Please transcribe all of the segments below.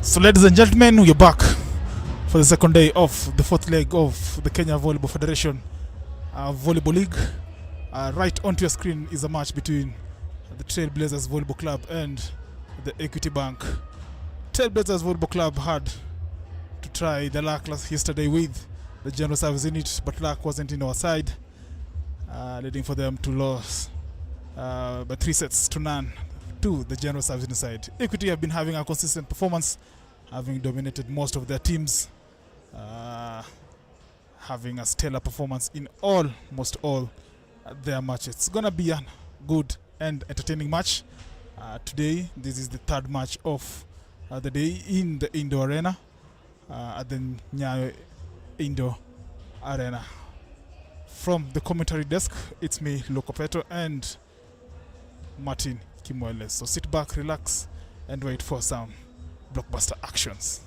So ladies and gentlemen, we're back for the second day of the fourth leg of the Kenya Volleyball Federation Volleyball League. Right onto your screen is a match between the Trailblazers Volleyball Club and the Equity Bank. Trailblazers Volleyball Club had to try the luck yesterday with the general service unit, but luck wasn't in our side, leading for them to lose by 3-0 to the general service side. Equity have been having a consistent performance, having dominated most of their teams, having a stellar performance in almost all their matches. It's gonna be a good and entertaining match. Today, this is the third match of the day in the indoor arena, at the Nyayo Indoor Arena. From the commentary desk, it's me, Lokopeto, and Martin Kimwele. So sit back, relax, and wait for some blockbuster actions.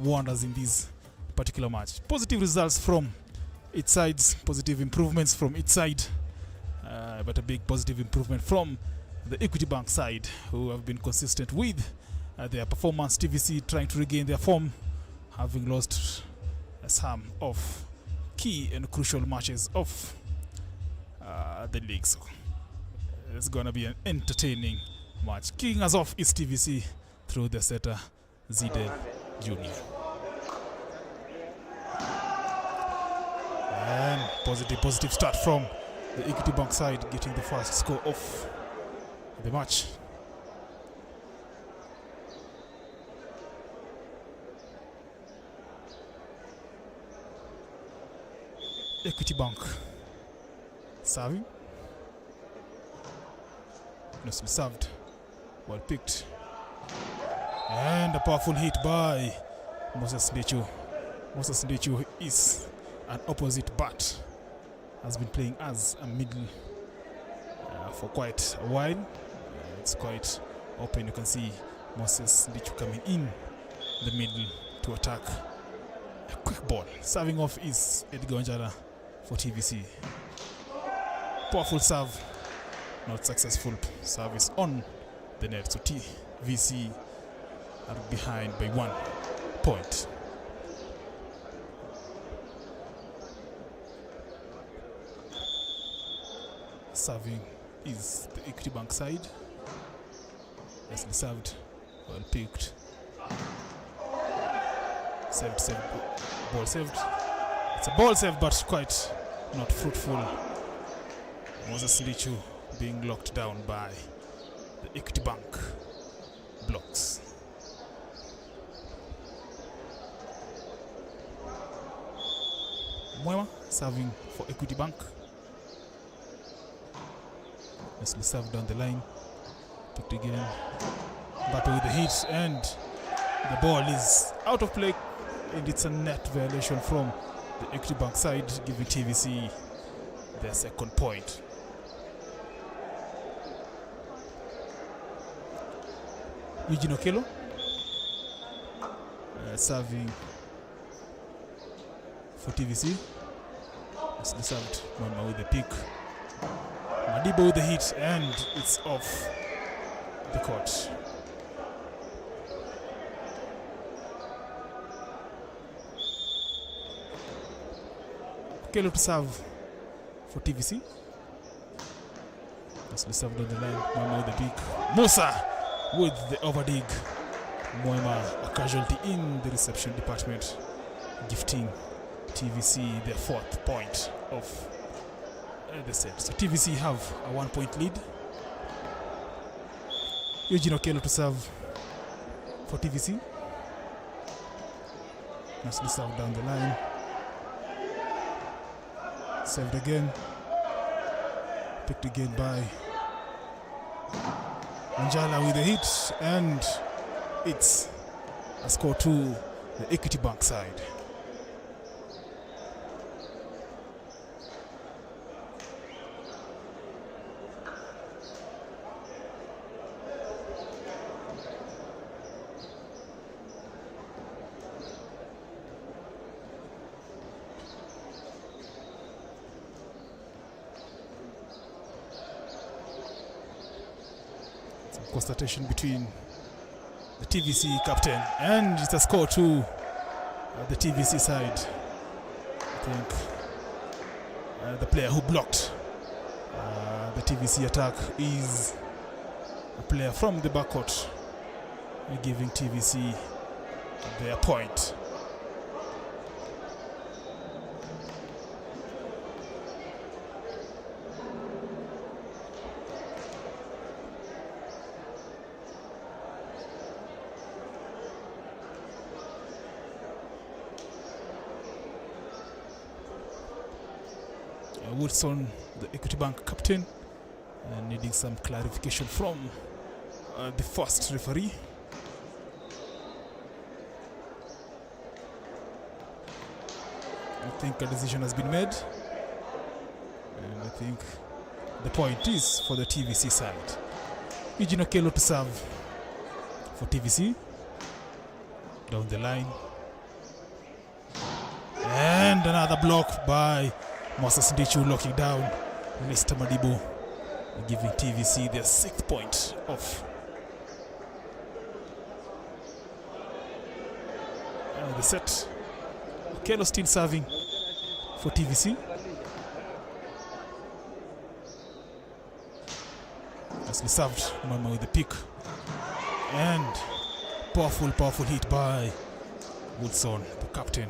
wonders in this particular match. Positive results from each sides, positive improvements from each side, but a big positive improvement from the Equity Bank side, who have been consistent with their performance. TVC trying to regain their form, having lost some of key and crucial matches of the league. So it's going to be an entertaining match. Kicking us off is TVC through the setter Zidane Jr. And positive start from the Equity Bank side, getting the first score of the match. Equity Bank serving. Nicely served. Well picked. And a powerful hit by Moses Ndechu. Moses Ndechu is an opposite bat. Has been playing as a middle for quite a while. It's quite open. You can see Moses Ndechu coming in the middle to attack. A quick ball. Serving off is Edgar Wanjara for TVC. Powerful serve. Not successful. Service on the net. So TVC are behind by 1 point. Serving is the Equity Bank side. Nicely served. Well picked. Saved. Ball saved. It's a ball save, but quite not fruitful. Moses Ndechu being locked down by the Equity Bank blocks. Mwema serving for Equity Bank. Nicely served down the line. Picked again. Battle with the hit, and the ball is out of play, and it's a net violation from the Equity Bank side, giving TVC their second point. Eugene Okello serving for TVC. Nicely served. Mama with the pick. Madiba with the hit, and it's off the court. Okello to serve for TVC. Nicely served on the line. Mama with the pick. Musa with the overdig. Moema a casualty in the reception department, gifting TVC their 4th point of the set. So TVC have a 1-point lead. Eugene Okello to serve for TVC. Nicely served down the line. Served again. Picked again by Anjala with a hit, and it's a score to the Equity Bank side. Consultation between the TVC captain, and it's a score to the TVC side. I think the player who blocked the TVC attack is a player from the backcourt, giving TVC their point. Woodson, the Equity Bank captain, needing some clarification from the first referee. I think a decision has been made, and I think the point is for the TVC side. Eugene Okello to serve for TVC. Down the line, And another block by Moses Ndichu, locking down Mr. Madibo, giving TVC their 6th point off. And the set. Kelo still serving for TVC. Nicely served, Mama with the pick. And powerful hit by Woodson, the captain.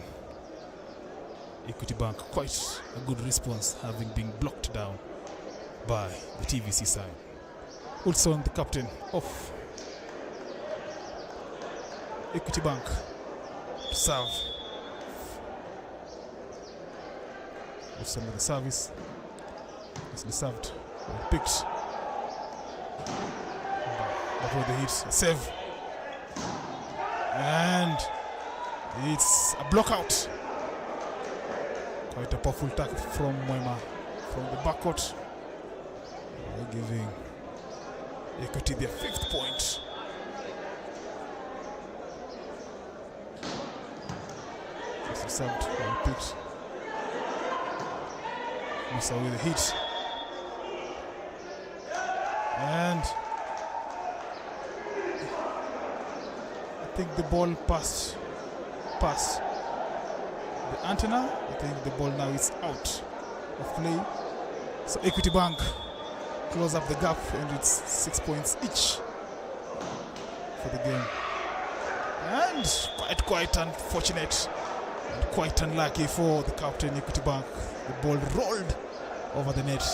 Equity Bank, quite a good response, having been blocked down by the TVC side. Woodson, the captain of Equity Bank, to serve. Woodson with the service. Nicely served, well picked. Before the hit, save. And it's a block out. Quite a powerful tackle from Mwema from the backcourt, giving Equity their 5th point. Just served, well picked. Musa with a hit. And I think the ball passed the antenna. I think the ball now is out of play. So Equity Bank close up the gap, and it's 6 points each for the game. And quite unfortunate and quite unlucky for the captain, Equity Bank. The ball rolled over the net.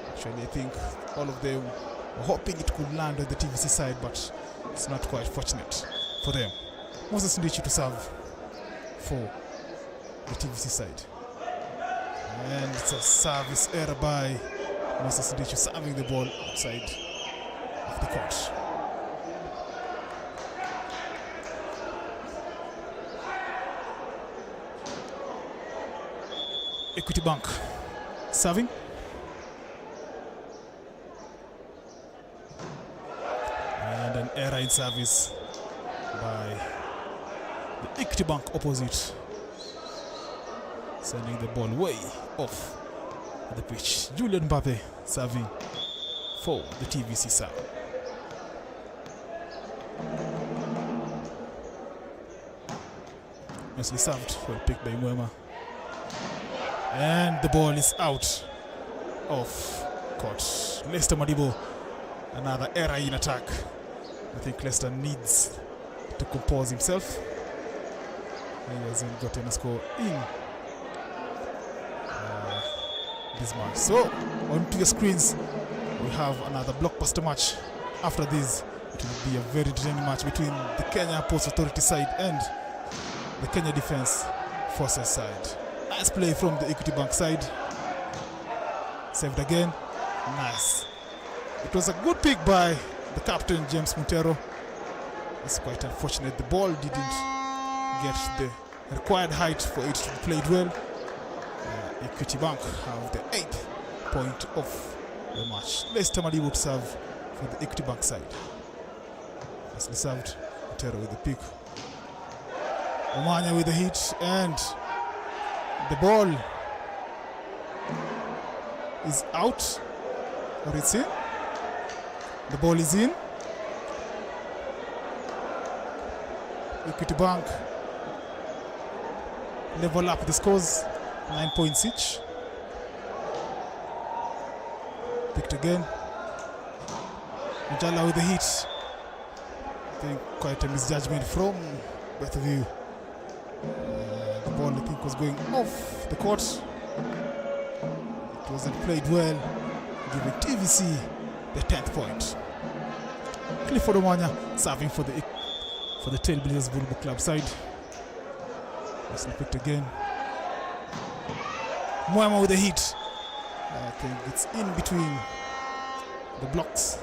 Actually, I think all of them were hoping it could land on the TVC side, but it's not quite fortunate for them. Moses Ndichu to serve for the TVC side. And it's a service error by Moses Ndichu, serving the ball outside of the court. Equity Bank serving. And an error in service by the Equity Bank opposite, sending the ball way off the pitch. Julian Mbappe serving for the TVC side. Nicely served, well picked by Mwema. And the ball is out of court. Lester Madibo, another error in attack. I think Lester needs to compose himself. He hasn't gotten a score in this match. So, onto your screens, we have another blockbuster match. After this, it will be a very entertaining match between the Kenya Ports Authority side and the Kenya Defence Forces side. Nice play from the Equity Bank side. Saved again. Nice. It was a good pick by the captain, James Montero. It's quite unfortunate the ball didn't get the required height for it to be played well. Equity Bank have the 8th point of the match. Lester Madibo to serve for the Equity Bank side. Nicely served. Montero with the pick. Omanya with the hit, and the ball is out, or it's in. The ball is in. Equity Bank level up the scores, 9 points each. Picked again. Mujala with the hit. I think quite a misjudgment from both of you. The ball, I think, was going off the court. It wasn't played well, giving TVC the 10th point. Clifford Omanya serving for the Trailblazers Volleyball Club side. Nicely picked again. Mwema with the hit. I think it's in between the blocks.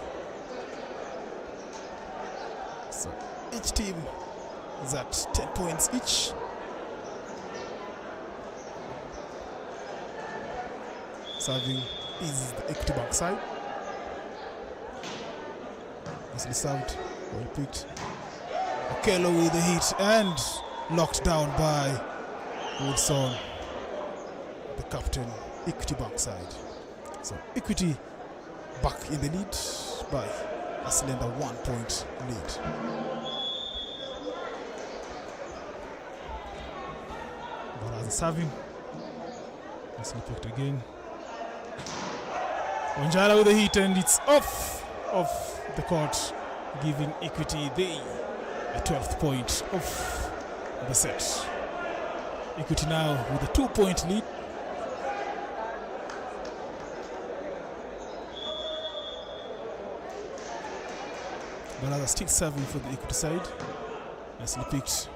So each team is at 10 points each. Serving is the Equity Bank side. Nicely served, well picked. Okello with the hit and locked down by Wilson, the captain, Equity Bank side. So Equity back in the lead by a slender 1 point lead. Baraza serving. Nicely picked again. Wanjala with the hit, and it's off the court, giving Equity the 12th point of the set. Equity now with a 2-point lead. Baraza still serving for the Equity side. Nicely picked.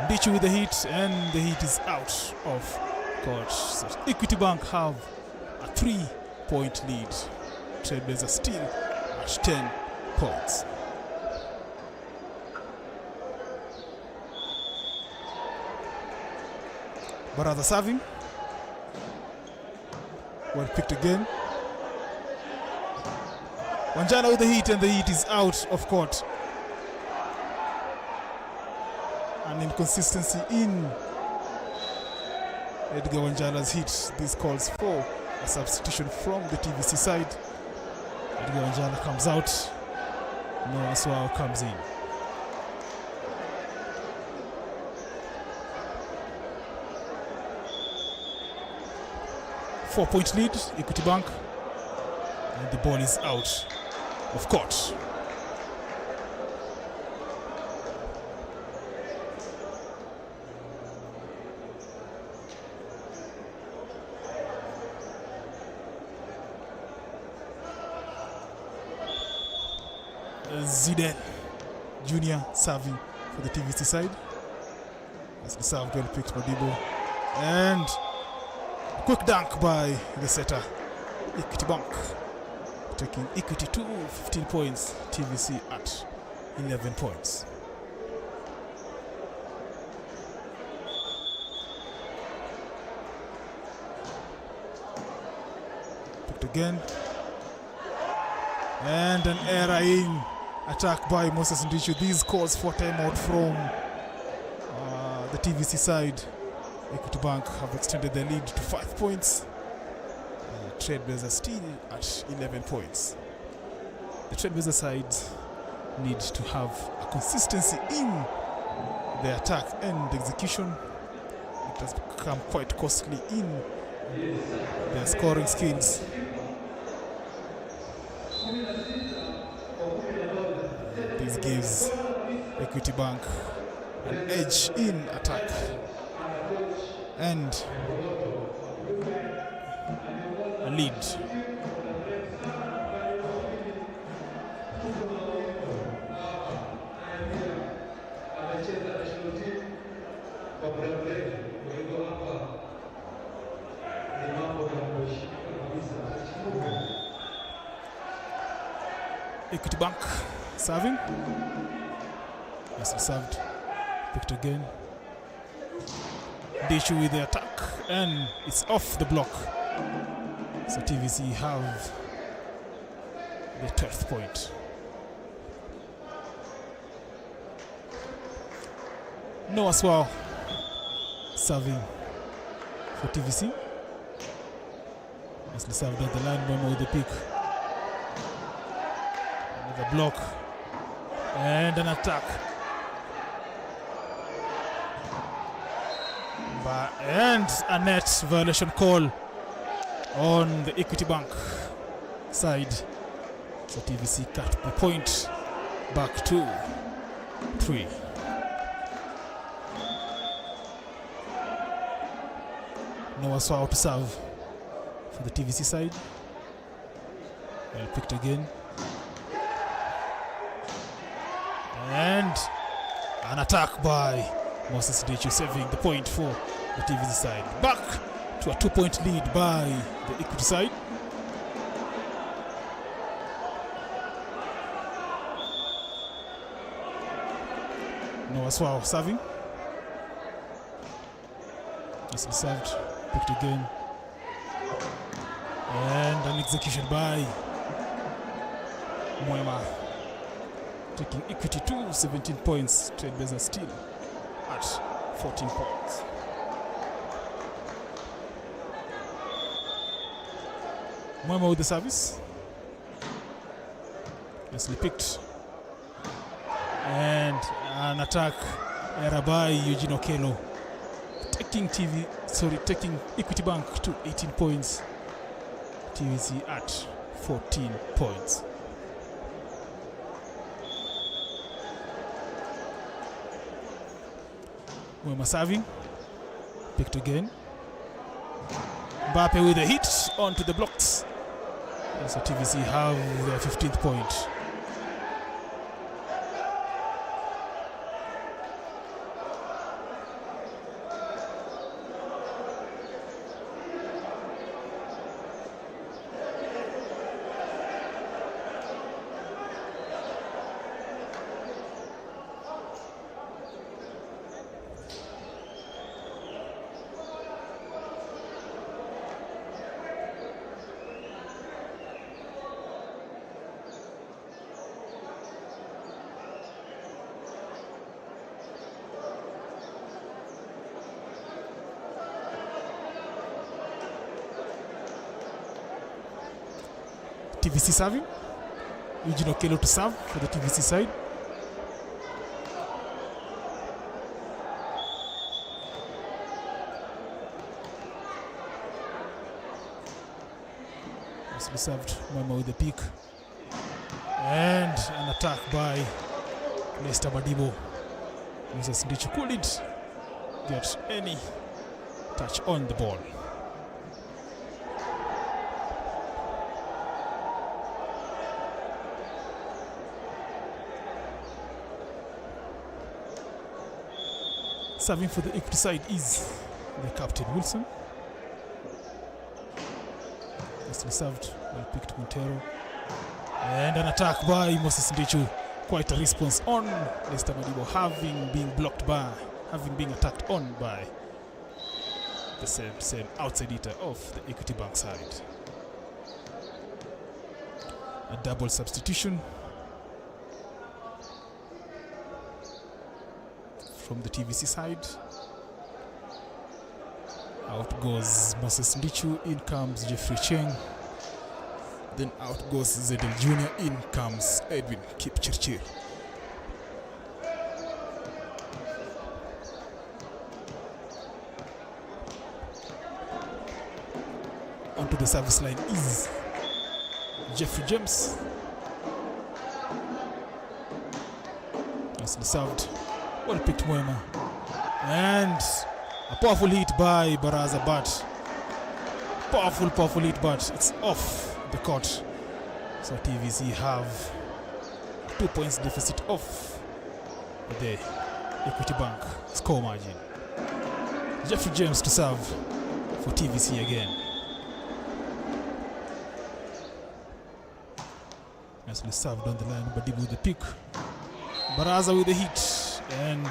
Ndichu with the hit, and the hit is out of court. So Equity Bank have a 3-point lead. Trailblazers still at 10 points. Baraza serving. Well picked again. Wanjala with the hit, and the hit is out of court. An inconsistency in Edgar Wanjala's hit. This calls for a substitution from the TVC side. Edgar Wanjala comes out. Noah Swao comes in. Four-point lead, Equity Bank. And the ball is out of court. Zidane Junior serving for the TVC side. As the serve well picked Modibo. And a quick dunk by the setter, Equity Bank, taking Equity to 15 points, TVC at 11 points. Picked again. And an error in attack by Moses Ndichu. These calls for timeout from the TVC side. Equity Bank have extended their lead to 5 points. Trailblazers still at 11 points. The Trailblazers side need to have a consistency in their attack and execution. It has become quite costly in their scoring skills. This gives Equity Bank an edge in attack and a lead. Equity Bank serving. Yes, served. Picked again. Ndichu with the attack, and it's off the block. So TVC have the 12th point. Noah Swao serving for TVC. Nicely served at the line, Momo with the pick. Another block and an attack. And a net violation call on the Equity Bank side. So TVC cut the point back to 3. Noah Swao to serve for the TVC side. Well picked again. And an attack by Moses Ndichu, saving the point for the TVC side. Back to a 2-point lead by the Equity side. Noah Swao serving. Nicely served. Picked again. And an execution by Mwema, taking Equity to 17 points. Trailblazers still at 14 points. Mwema with the service. Nicely picked. And an attack error by Eugene Okello, taking Equity Bank to 18 points. TVC at 14 points. Mwema serving, picked again. Mbappe with a hit onto the blocks. So TVC have their 15th point. TVC serving. Eugene Okello to serve for the TVC side. Nicely served. Mwema with the pick. And an attack by Lester Madibo. Moses Ndichu couldn't get any touch on the ball. Serving for the Equity side is the captain Wilson. Nicely served, well picked Montero. And an attack by Moses Ndichu. Quite a response on Lester Madibo having been attacked on by the same outside hitter of the Equity Bank side. A double substitution from the TVC side. Out goes Moses Ndichu, in comes Jeffrey Cheng. Then out goes Zedel Jr., in comes Edwin Kipchirchir. Onto the service line is Jeffrey James. Nicely served. Well picked Mwema. And a powerful hit by Baraza, but powerful hit, but it's off the court. So TVC have 2 points deficit off the Equity Bank score margin. Jeffrey James to serve for TVC again. Nicely served on the line, Badibu with the pick. Baraza with the hit. And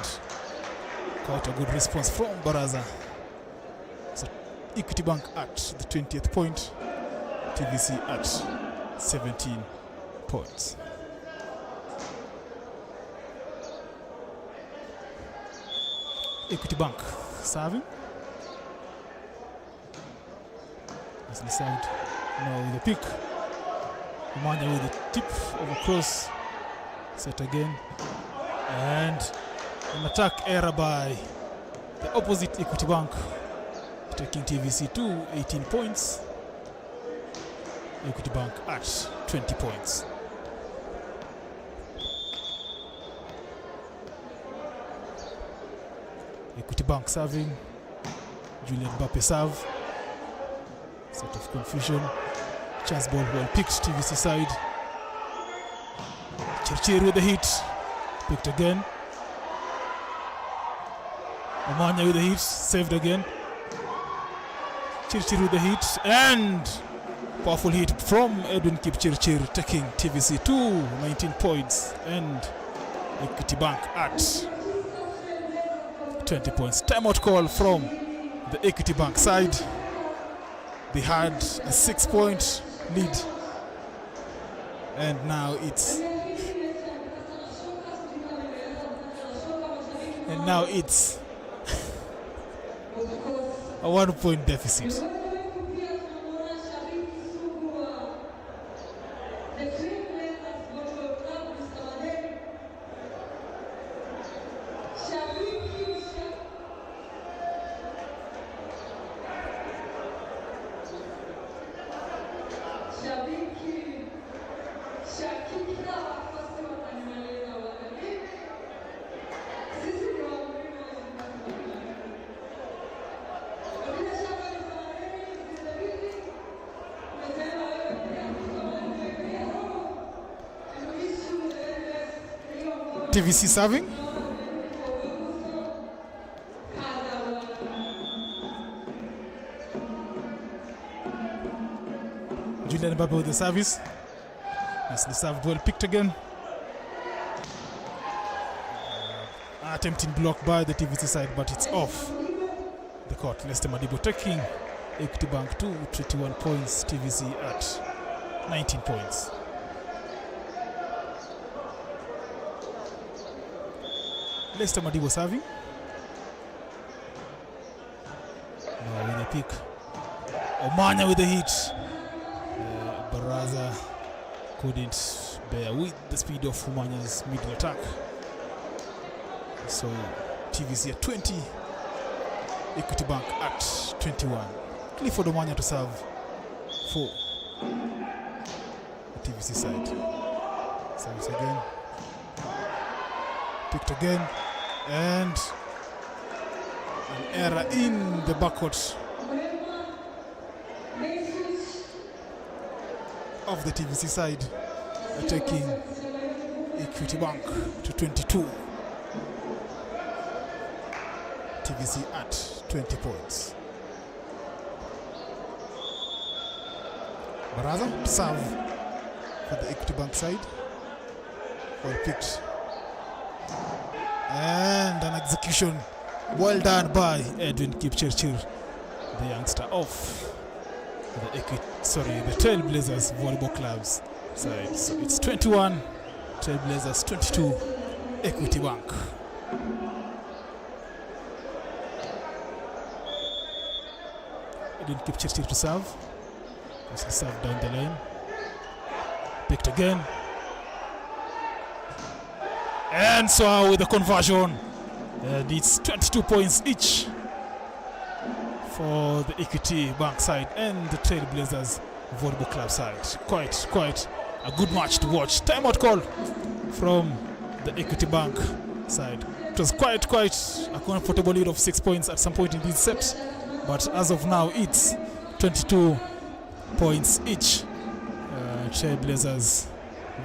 quite a good response from Baraza. So Equity Bank at the 20th point, TVC at 17 points. Equity Bank serving. Nicely served. Now with the pick. Omanya with the tip over cross. Set again. And an attack error by the opposite Equity Bank, taking TVC to 18 points. Equity Bank at 20 points. Equity Bank serving. Julian Mbappe serve. Set of confusion. Chance ball well picked, TVC side. Chirchir with the hit. Picked again. Omanya with the hit, saved again. Chirchir with the hit, and powerful hit from Edwin Kipchirchir, taking TVC to 19 points and Equity Bank at 20 points. Timeout call from the Equity Bank side. They had a 6-point lead, and now it's a 1-point deficit. TVC serving. Julian Mbappe with the service. Nicely served, well picked again. Attempting block by the TVC side, but it's off the court. Leicester Madibo taking Equity Bank to 21 points, TVC at 19 points. Leicester Madibo serving. Now with a pick. Omanya with the hit. Baraza couldn't bear with the speed of Omanya's middle attack. So TVC at 20, Equity Bank at 21. Clifford Omanya to serve for the TVC side. Service again. Picked again. And an error in the backcourt of the TVC side, taking Equity Bank to 22. TVC at 20 points. Baraza to serve for the Equity Bank side. Well picked. And an execution well done by Edwin Kipchirchir, the youngster of the Trailblazers Volleyball Club's side. So it's 21 Trailblazers, 22 Equity Bank. Edwin Kipchirchir to serve. Mostly serve down the lane. Picked again. And so with the conversion, and it's 22 points each for the Equity Bank side and the Trailblazers Volleyball Club side. Quite a good match to watch. Timeout call from the Equity Bank side. It was quite a comfortable lead of 6 points at some point in this set, but as of now it's 22 points each. Trailblazers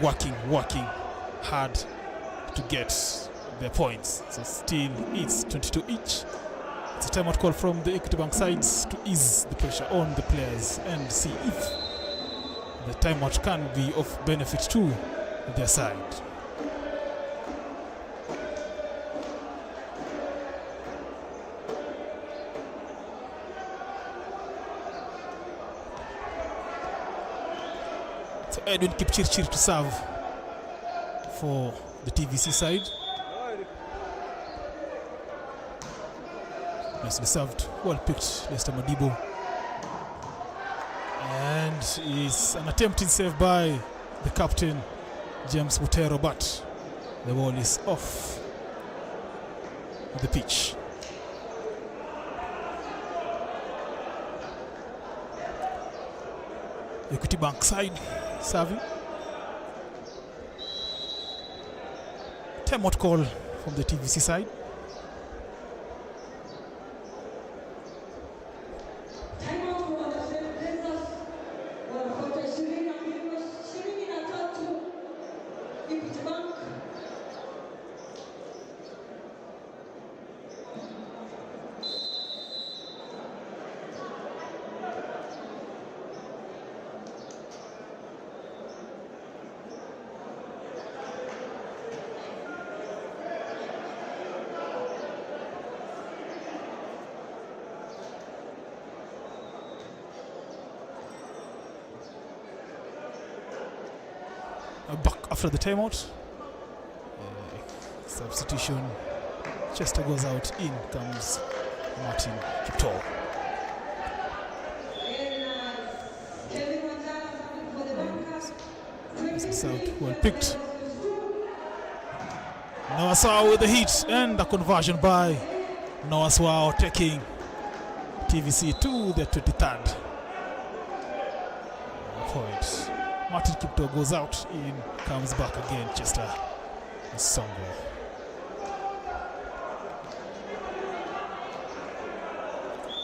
working hard to get their points. So still it's 22 each. It's a timeout call from the Equity Bank sides to ease the pressure on the players and see if the timeout can be of benefit to their side. So Edwin Kipchirchir to serve for the TVC side. Nicely served, well picked, Leicester Madibo. And it's an attempting save by the captain, James Butero, but the ball is off the pitch. Equity Bank side serving. Timeout call from the TVC side. Back after the timeout. Substitution. Chester goes out, in comes Martin Kipto. South, well picked. Noah Swao with the hit and the conversion by Noah Swao, taking TVC to the 23rd point. Martin Kipto goes out, in comes back again, Chester Songo.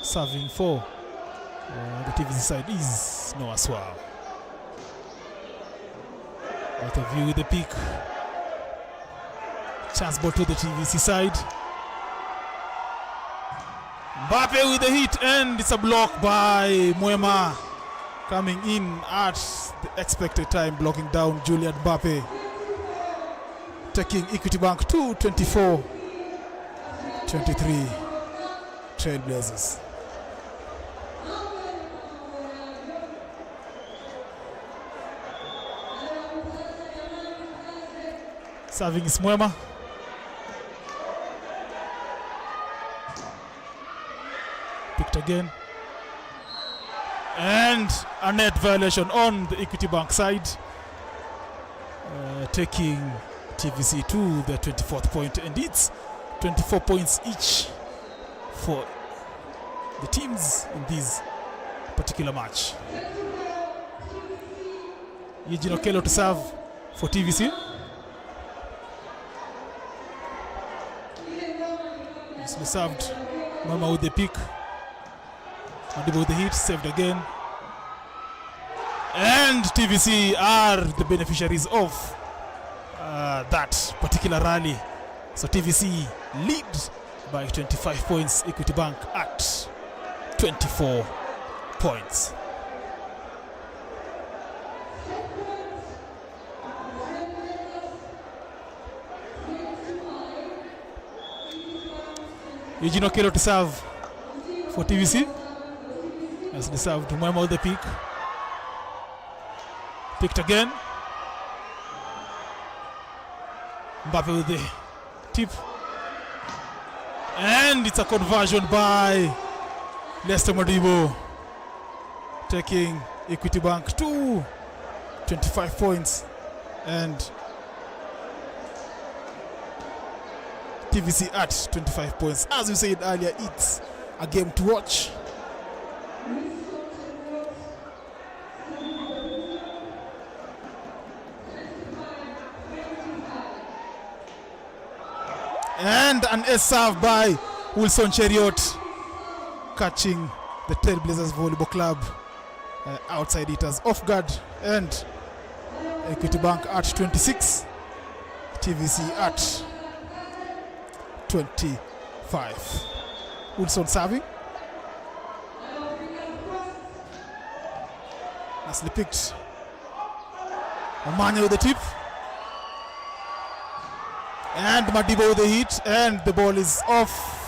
Serving for the TVC side is Noah Swao. Out of view with the pick. Chance ball to the TVC side. Mbappe with the hit, and it's a block by Mwema, coming in at the expected time, blocking down Julian Mbappe, taking Equity Bank to 24-23 Trailblazers. Serving is Mwema. Picked again. And a net violation on the Equity Bank side, taking TVC to the 24th point, and it's 24 points each for the teams in this particular match. Eugene Okello to serve for TVC. Nicely served. Mama with the pick. Madiba with the hit, saved again. And TVC are the beneficiaries of that particular rally. So TVC lead by 25 points, Equity Bank at 24 points. Eugene Okello to serve for TVC. As they serve to Mwema with the pick. Picked again. Mbappe with the tip. And it's a conversion by Lester Madibo, taking Equity Bank to 25 points. And TVC at 25 points. As we said earlier, it's a game to watch. And an ace serve by Wilson Cheriot, catching the Trailblazers Volleyball Club outside it as off guard. And Equity Bank at 26, TVC at 25. Wilson serving. Nicely picked. Omanya with the tip. And Madiba with the hit, and the ball is off.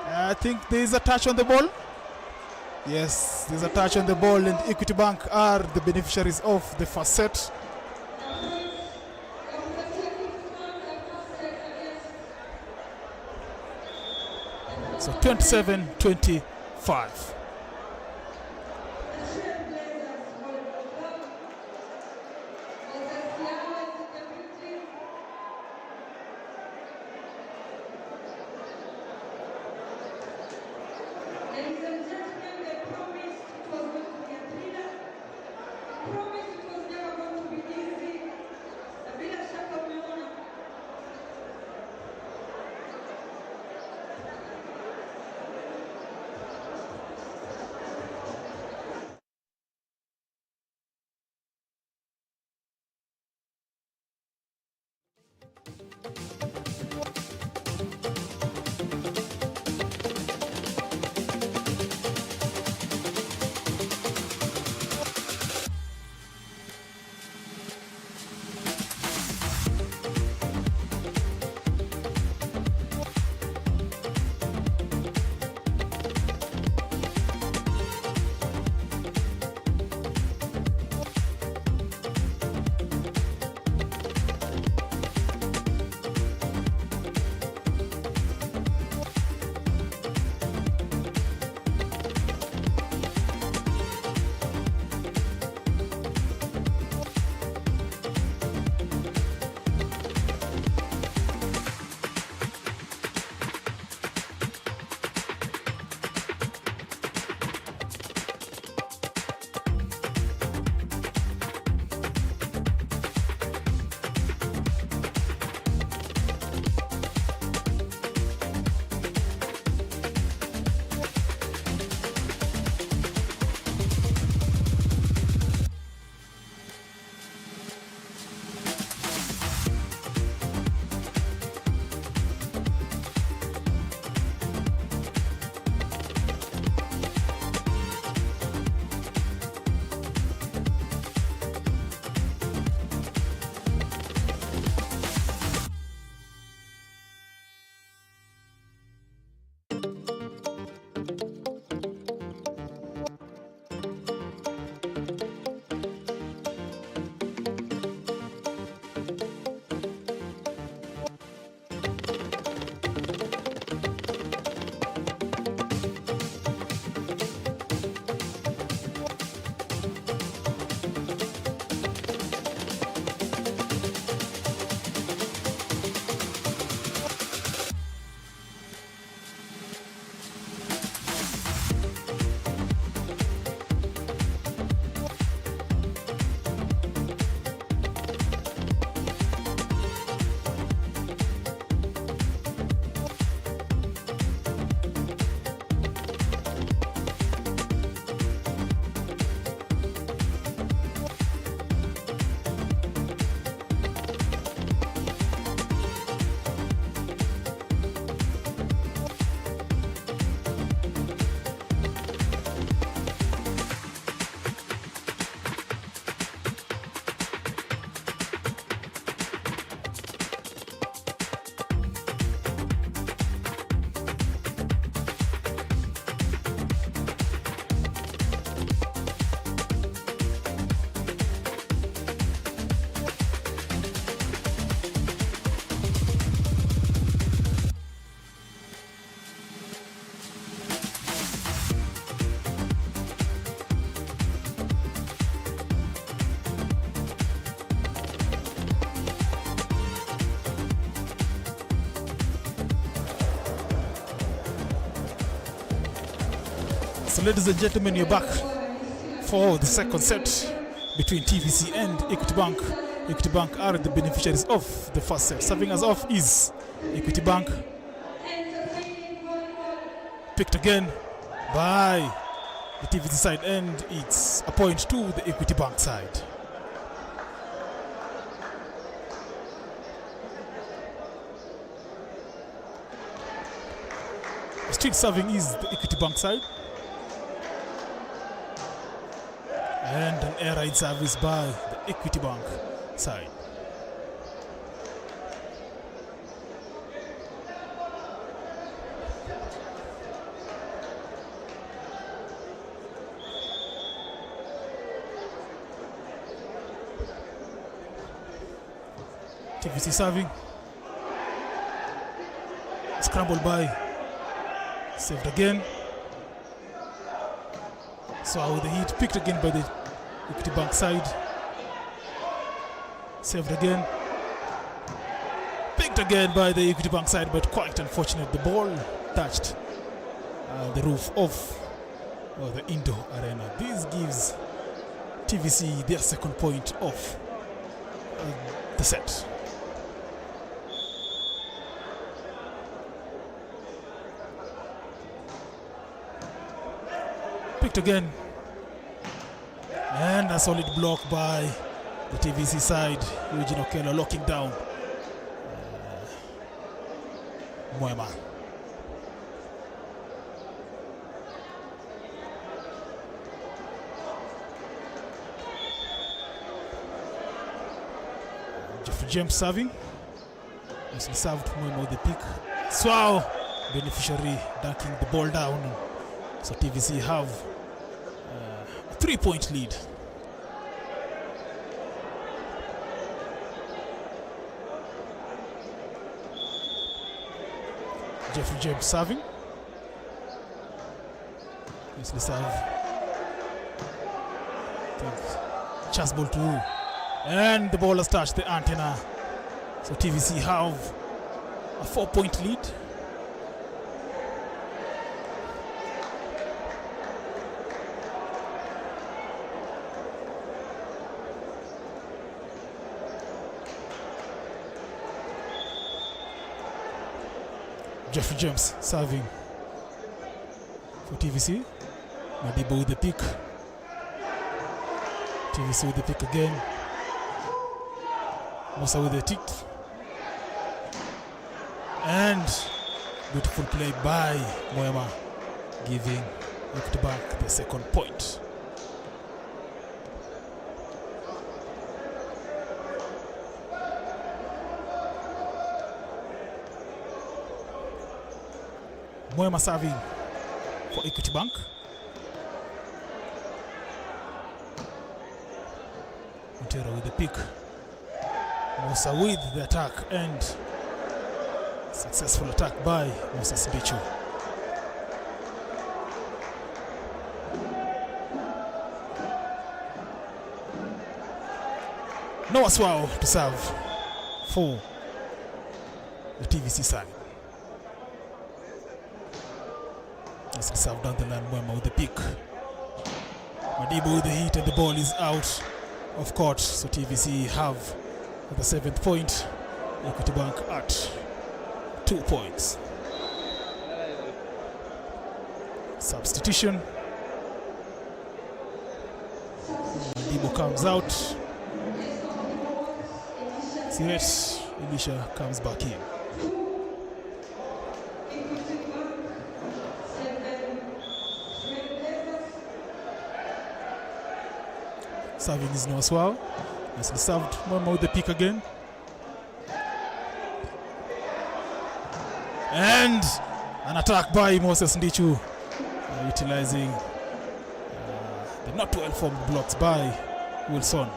I think there is a touch on the ball. Yes, there's a touch on the ball, and Equity Bank are the beneficiaries of the first set. So 27-25. So ladies and gentlemen, you're back for the second set between TVC and Equity Bank. Equity Bank are the beneficiaries of the first set. Serving us off is Equity Bank. Picked again by the TVC side, and it's a point to the Equity Bank side. Street serving is the Equity Bank side. And an air raid service by the Equity Bank side. TVC serving. Scrambled by. Saved again. So with the heat picked again by the Equity Bank side. Saved again. Picked again by the Equity Bank side, but quite unfortunate. The ball touched the roof of the indoor arena. This gives TVC their second point of the set. Picked again, and a solid block by the TVC side. Eugene Okello locking down Mwema. Jeffrey James serving. Nicely served. Mwema with the pick. Swao, beneficiary dunking the ball down. So TVC have a 3-point lead. Jeffrey James serving. Nicely serve. Chance ball to, and the ball has touched the antenna. So TVC have a 4-point lead. Jeffrey James serving for TVC. Madiba with the pick. TVC with the pick again. Musa with the tick. And beautiful play by Mwema, giving Equity Bank the second point. Mwema serving for Equity Bank. Montero with the pick. Musa with the attack, and successful attack by Moses Bichu. Noah Swao to serve for the TVC side. Nicely served down the line. Mwema with the pick. Madiba with the hit, and the ball is out of court. So TVC have the 7th point. Equity Bank at 2 points. Substitution. Madiba comes out. Siret Elisha comes back in. Serving is Noah Swao. Nicely served. Mwema with the pick again. And an attack by Moses Ndichu, utilizing the not well formed blocks by Wilson.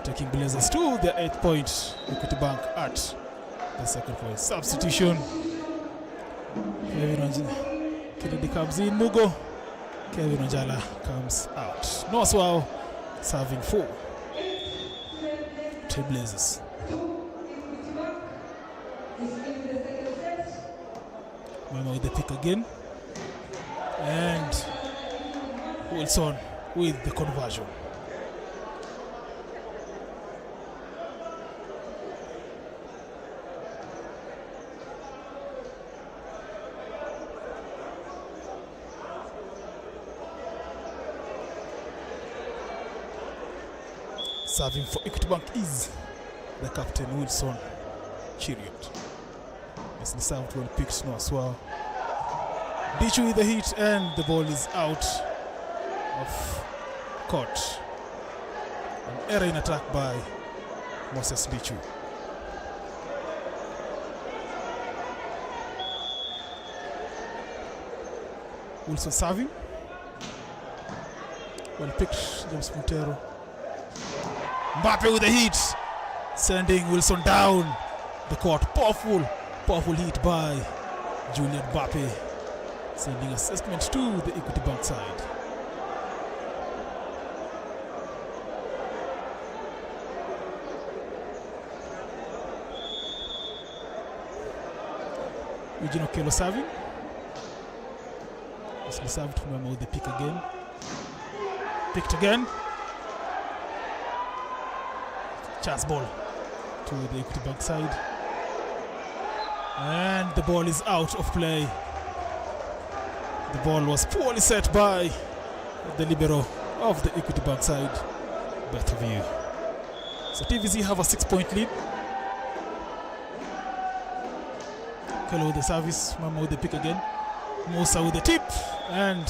Taking Blazers to the 8th point. Equity Bank at the second point. Substitution. Kennedy comes in. Mugo. Kevin Onjala comes out. Noah Swao serving for Trailblazers. Mwema with the pick again. And Wilson with the conversion. Serving for Equity Bank is the captain, Wilson Chiriot. Nicely served, well picked, no as well. Dichu with the hit, and the ball is out of court. An error in attack by Moses Dichu. Wilson serving. Well picked, James Montero. Mbappe with the hit, sending Wilson down the court. Powerful hit by Julian Mbappe, sending assessment to the Equity Bank side. Eugene Okello serving. Nicely served, remember with the pick again. Picked again. Chance ball to the Equity Bank side. And the ball is out of play. The ball was poorly set by the libero of the Equity Bank side, Bertaville. So TVC have a 6-point lead. Kello with the service, Mama with the pick again. Musa with the tip, and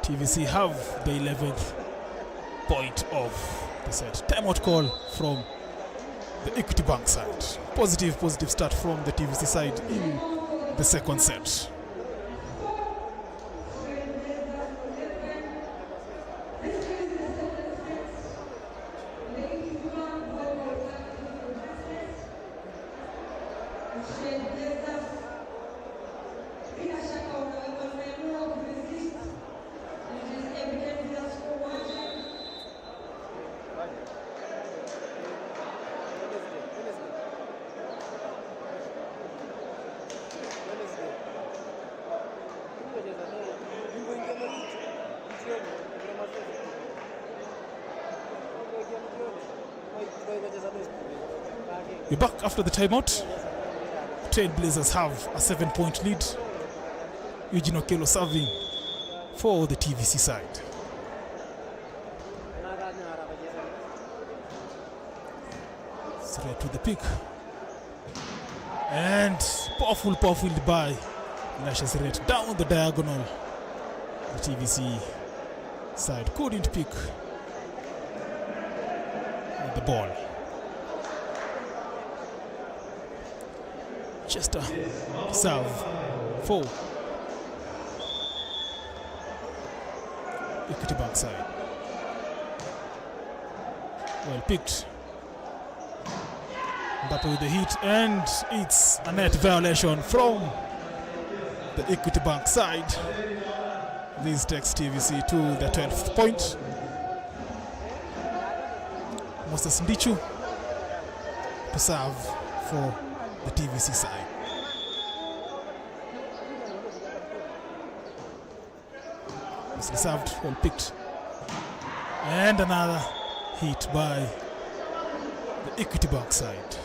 TVC have the 11th point of the set. Timeout call from the Equity Bank side. Positive start from the TVC side in the second set. We're back after the timeout. Trailblazers have a 7-point lead. Eugene Okello serving for the TVC side. Straight to the pick. And powerful by Lashes Red down the diagonal. The TVC side couldn't pick the ball. Chester serve for Equity Bank side. Well picked. Mbappe with the hit, and it's a net violation from the Equity Bank side. This takes TVC to the 12th point. Moses Ndichu to serve for the TVC side. Nicely served, well picked. And another hit by the Equity Bank side.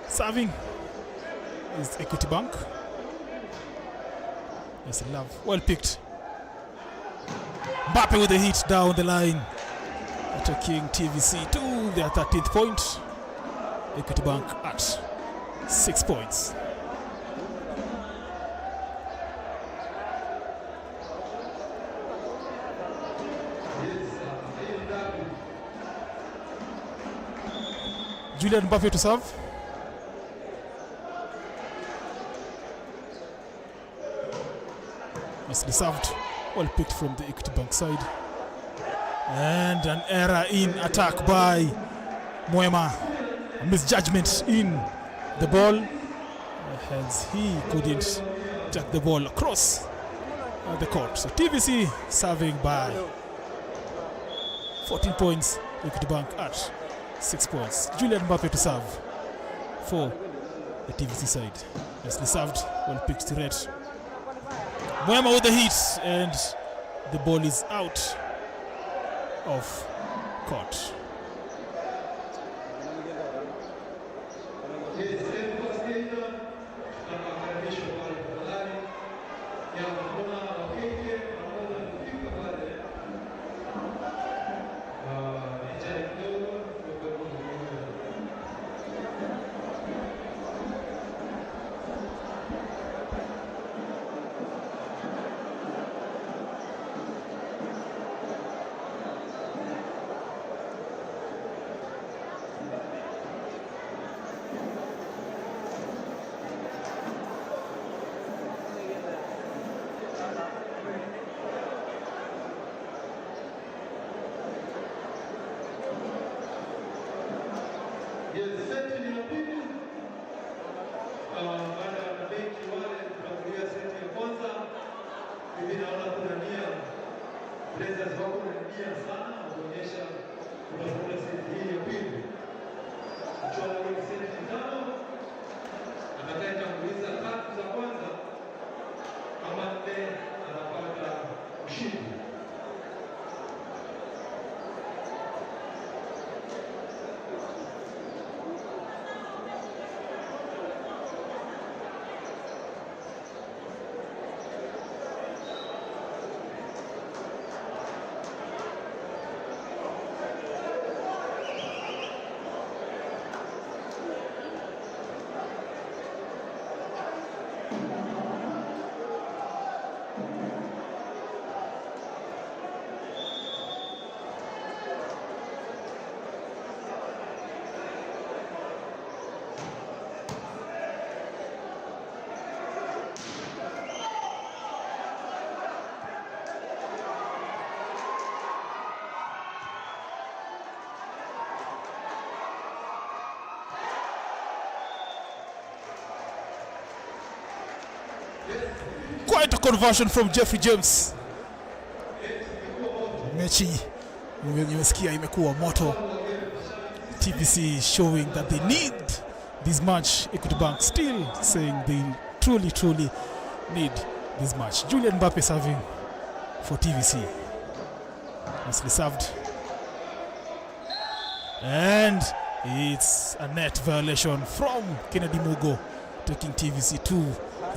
Serving is Equity Bank. Yes, love. Well picked. Mbappe with the hit down the line. Attacking TVC to their 13th point. Equity Bank at 6 points. Julian Mbappe to serve. Nicely served, well picked from the Equity Bank side. And an error in attack by Moema. A misjudgment in the ball, hence he couldn't take the ball across the court. So TVC serving by 14 points. Equity Bank at 6 points. Julian Mbappe to serve for the TVC side. Nicely served, well picked to red. Mwema with the hit, and the ball is out of court. Trailblazers wako na nia sana kuonyesha kuna seti hii ya pili. Mchuano wa seti tano atakayetanguliza tatu za kwanza ama nne anapata ushindi. Quite a conversion from Jeffrey James. Mechi nimesikia imekuwa moto. TPC showing that they need this match. Equity Bank still saying they truly need this match. Julian Mbappe serving for TVC. Nicely served. And it's a net violation from Kennedy Mugo, taking TVC to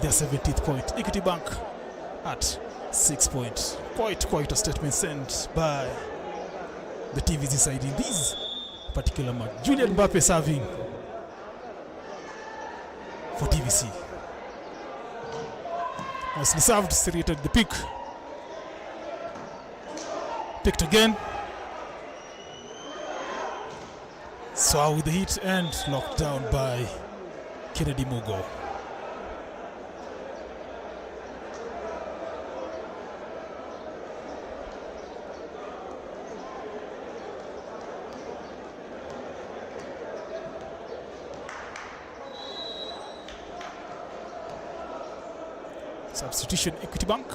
their 17th point. Equity Bank at 6 points. Quite a statement sent by the TVC side in this particular match. Julian Mbappe serving for TVC. Nicely served, serrated the pick. Picked again. Saw with the hit and locked down by Kennedy Mugo. Substitution Equity Bank.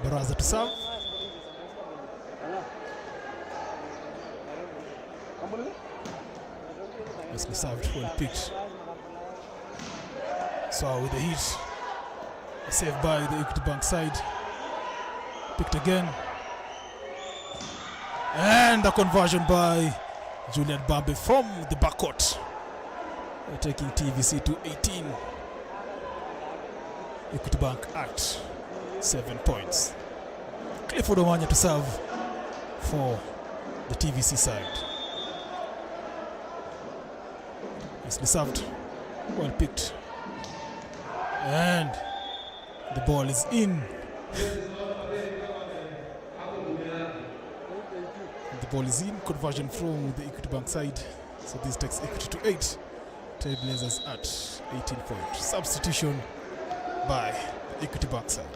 Baraza to serve. Nicely served, well picked. So with the hit, saved by the Equity Bank side. Picked again. And a conversion by Julian Mbappe from the backcourt, taking TVC to 18. Equity Bank at 7 points. Clifford Omanya to serve for the TVC side. Nicely served, well picked, and the ball is in. The ball is in. Conversion from the Equity Bank side. So this takes Equity to 8. Trailblazers at 18 points. Substitution by the Equity Bank side.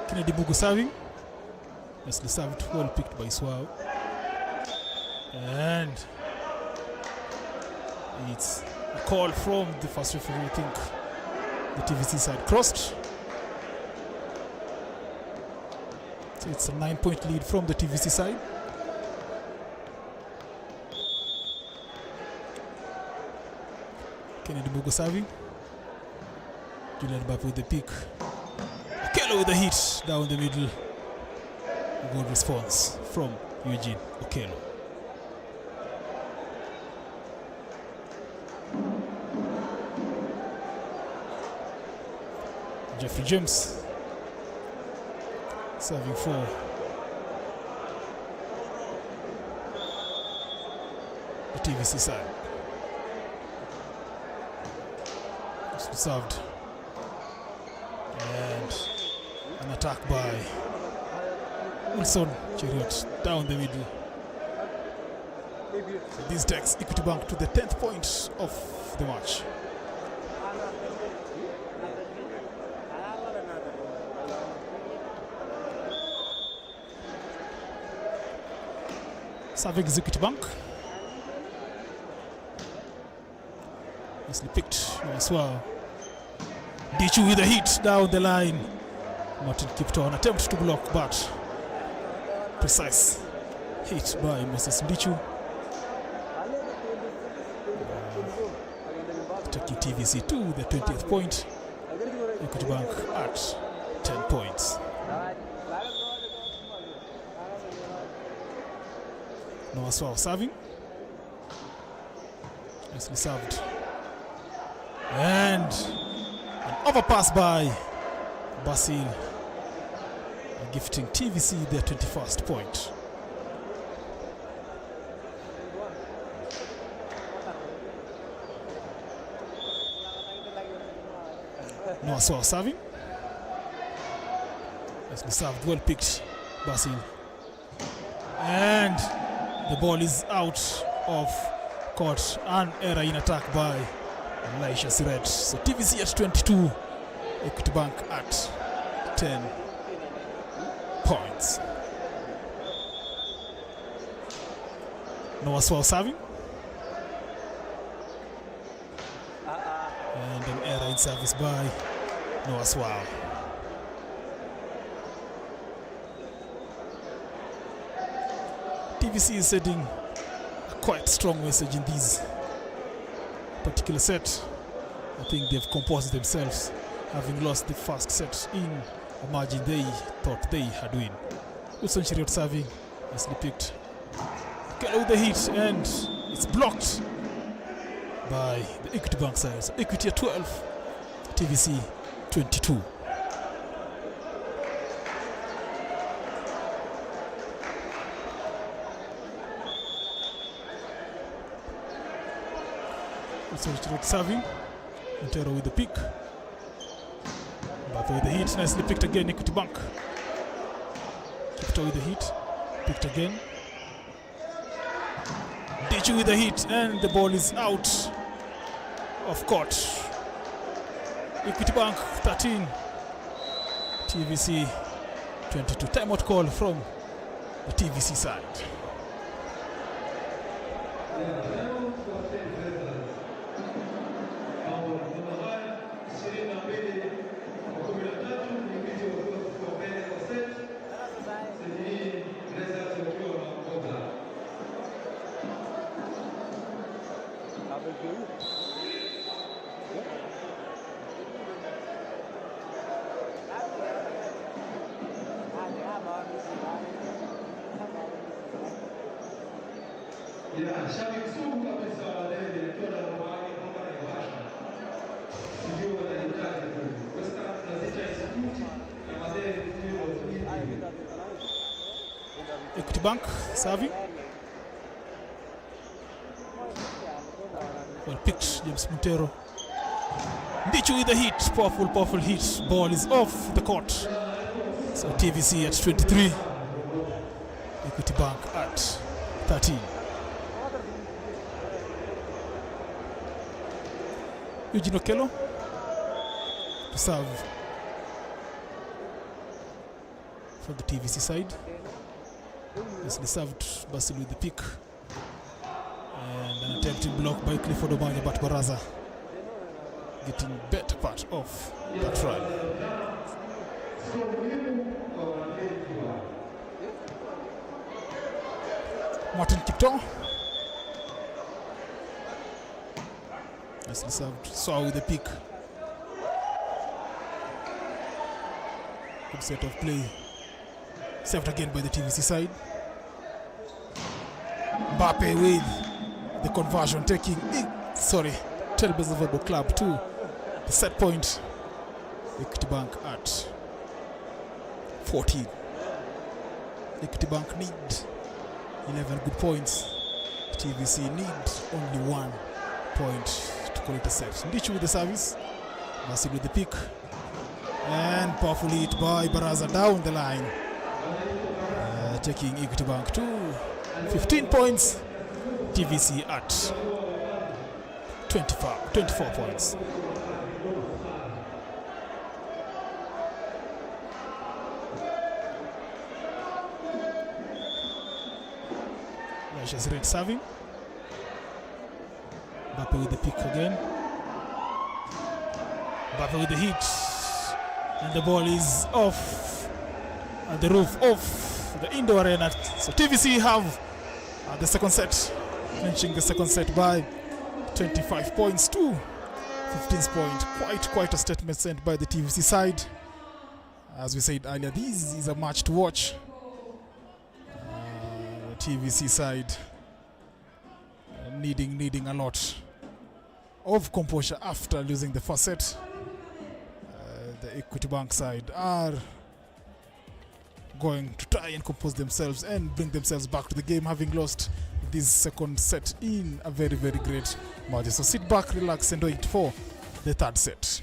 Kennedy Mugu serving. Nicely served, well picked by Swao. And it's a call from the first referee. I think the TVC side crossed. So it's a 9-point lead from the TVC side. Kennedy Mugu serving. Julian Mbappe with the pick. Okello with the hit down the middle. Good response from Eugene Okello. Jeffrey James serving for the TVC side. It's served. And an attack by Wilson Chariot down the middle. So this takes Equity Bank to the 10th point of the match. Serving Equity Bank. Nicely picked as well. Dichu with a hit down the line. Martin Kipton attempt to block, but precise hit by Moses Dichu. Taking TVC to the 20th point. Equity Bank at 10 points. Noah Swao serving. Nicely served. And an overpass by Basil, gifting TVC their 21st point. Noah Swao serving. Nicely served, well picked, Basil. And the ball is out of court. An error in attack by Elisha Siret. So TVC at 22, Equity Bank at 10 points. Noah Swao serving. And an error in service by Noah Swao. TVC is sending a quite strong message in this particular set. I think they've composed themselves, having lost the first set in a margin they thought they had win. Wilson Chariot serving, nicely picked. Get with the hit, and it's blocked by the Equity Bank side. So Equity at 12, TVC 22. Serving, Montero with the pick, Mbappe with the hit, nicely picked again. Equity Bank, Kipto with the hit, picked again. Dichu with the hit, and the ball is out of court. Equity Bank 13, TVC 22. Timeout call from the TVC side. Shabiki sugu kabisa wa Deli akiwa na mabaki kwamba ni washa. Sijui wanahitaji nini. Western tunazita institute ya madeni ndio ndio. Equity Bank serving. Well picked, James Montero. Dichu with the hit, powerful hit. Ball is off the court. So TVC at 23, Equity Bank at 13. Eugene Okello to serve. for the TVC side. Nicely served, Basil with the pick. And an attempted block by Clifford Omanya, but Baraza getting better part of that run. Martin Kipto. Nicely served, Saw with the pick. Good set of play. Saved again by the TVC side. Mbappe with the conversion, taking Trailblazers Volleyball Club to the set point. Equity Bank at 14. Equity Bank need 11 good points. TVC need only 1 point to call it a set. Ndichu with the service. Basil with the pick. And powerfully hit by Baraza down the line. Taking Equity Bank to 15 points. TVC at 24 points. Just red serving. Mbappe with the pick again. Mbappe with the hit. And the ball is off at the roof of the indoor arena. So TVC have the second set, clinching the second set by 25 points to 15 points. Quite a statement sent by the TVC side. As we said earlier, this is a match to watch. TVC side needing a lot of composure after losing the first set. The Equity Bank side are going to try and compose themselves and bring themselves back to the game, having lost this second set in a very great margin. So sit back, relax, and wait for the third set.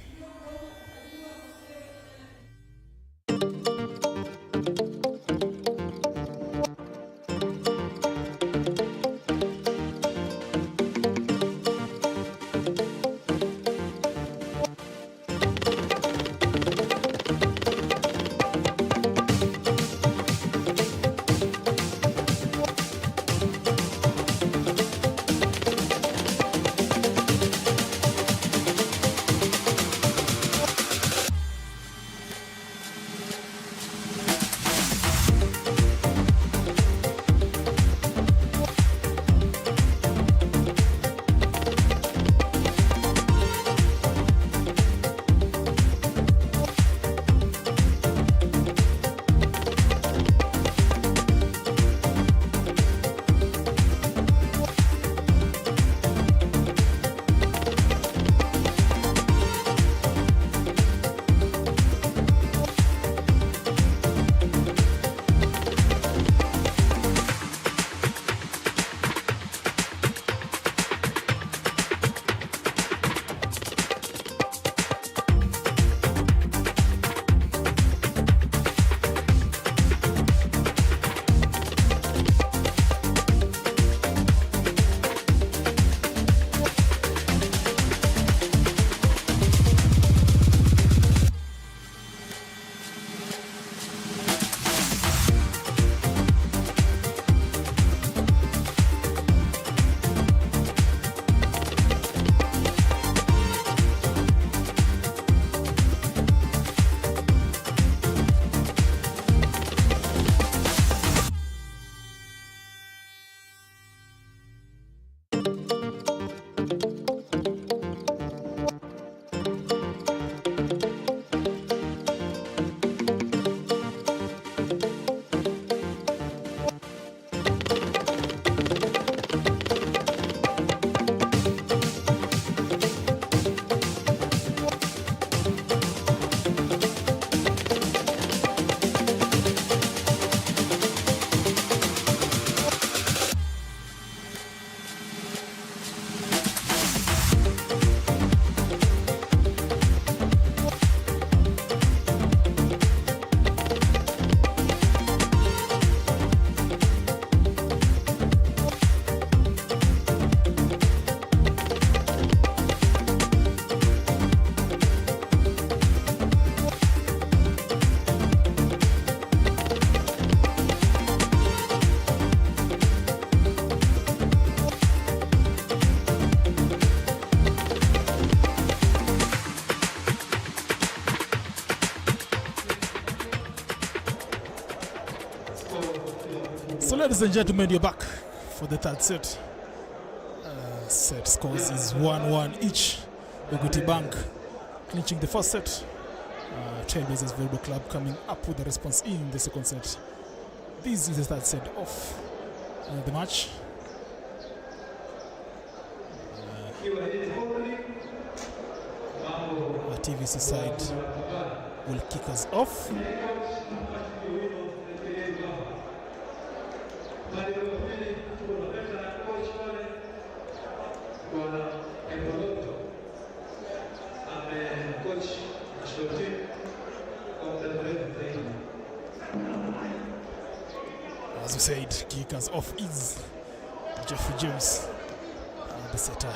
Ladies and gentlemen, you're back for the third set. Set scores is 1-1 each. Equity Bank clinching the first set. Trailblazers Volleyball Club coming up with a response in the second set. This is the third set of the match. The TVC side will kick us off. As we said, kickers off is Jeffrey James, the setter,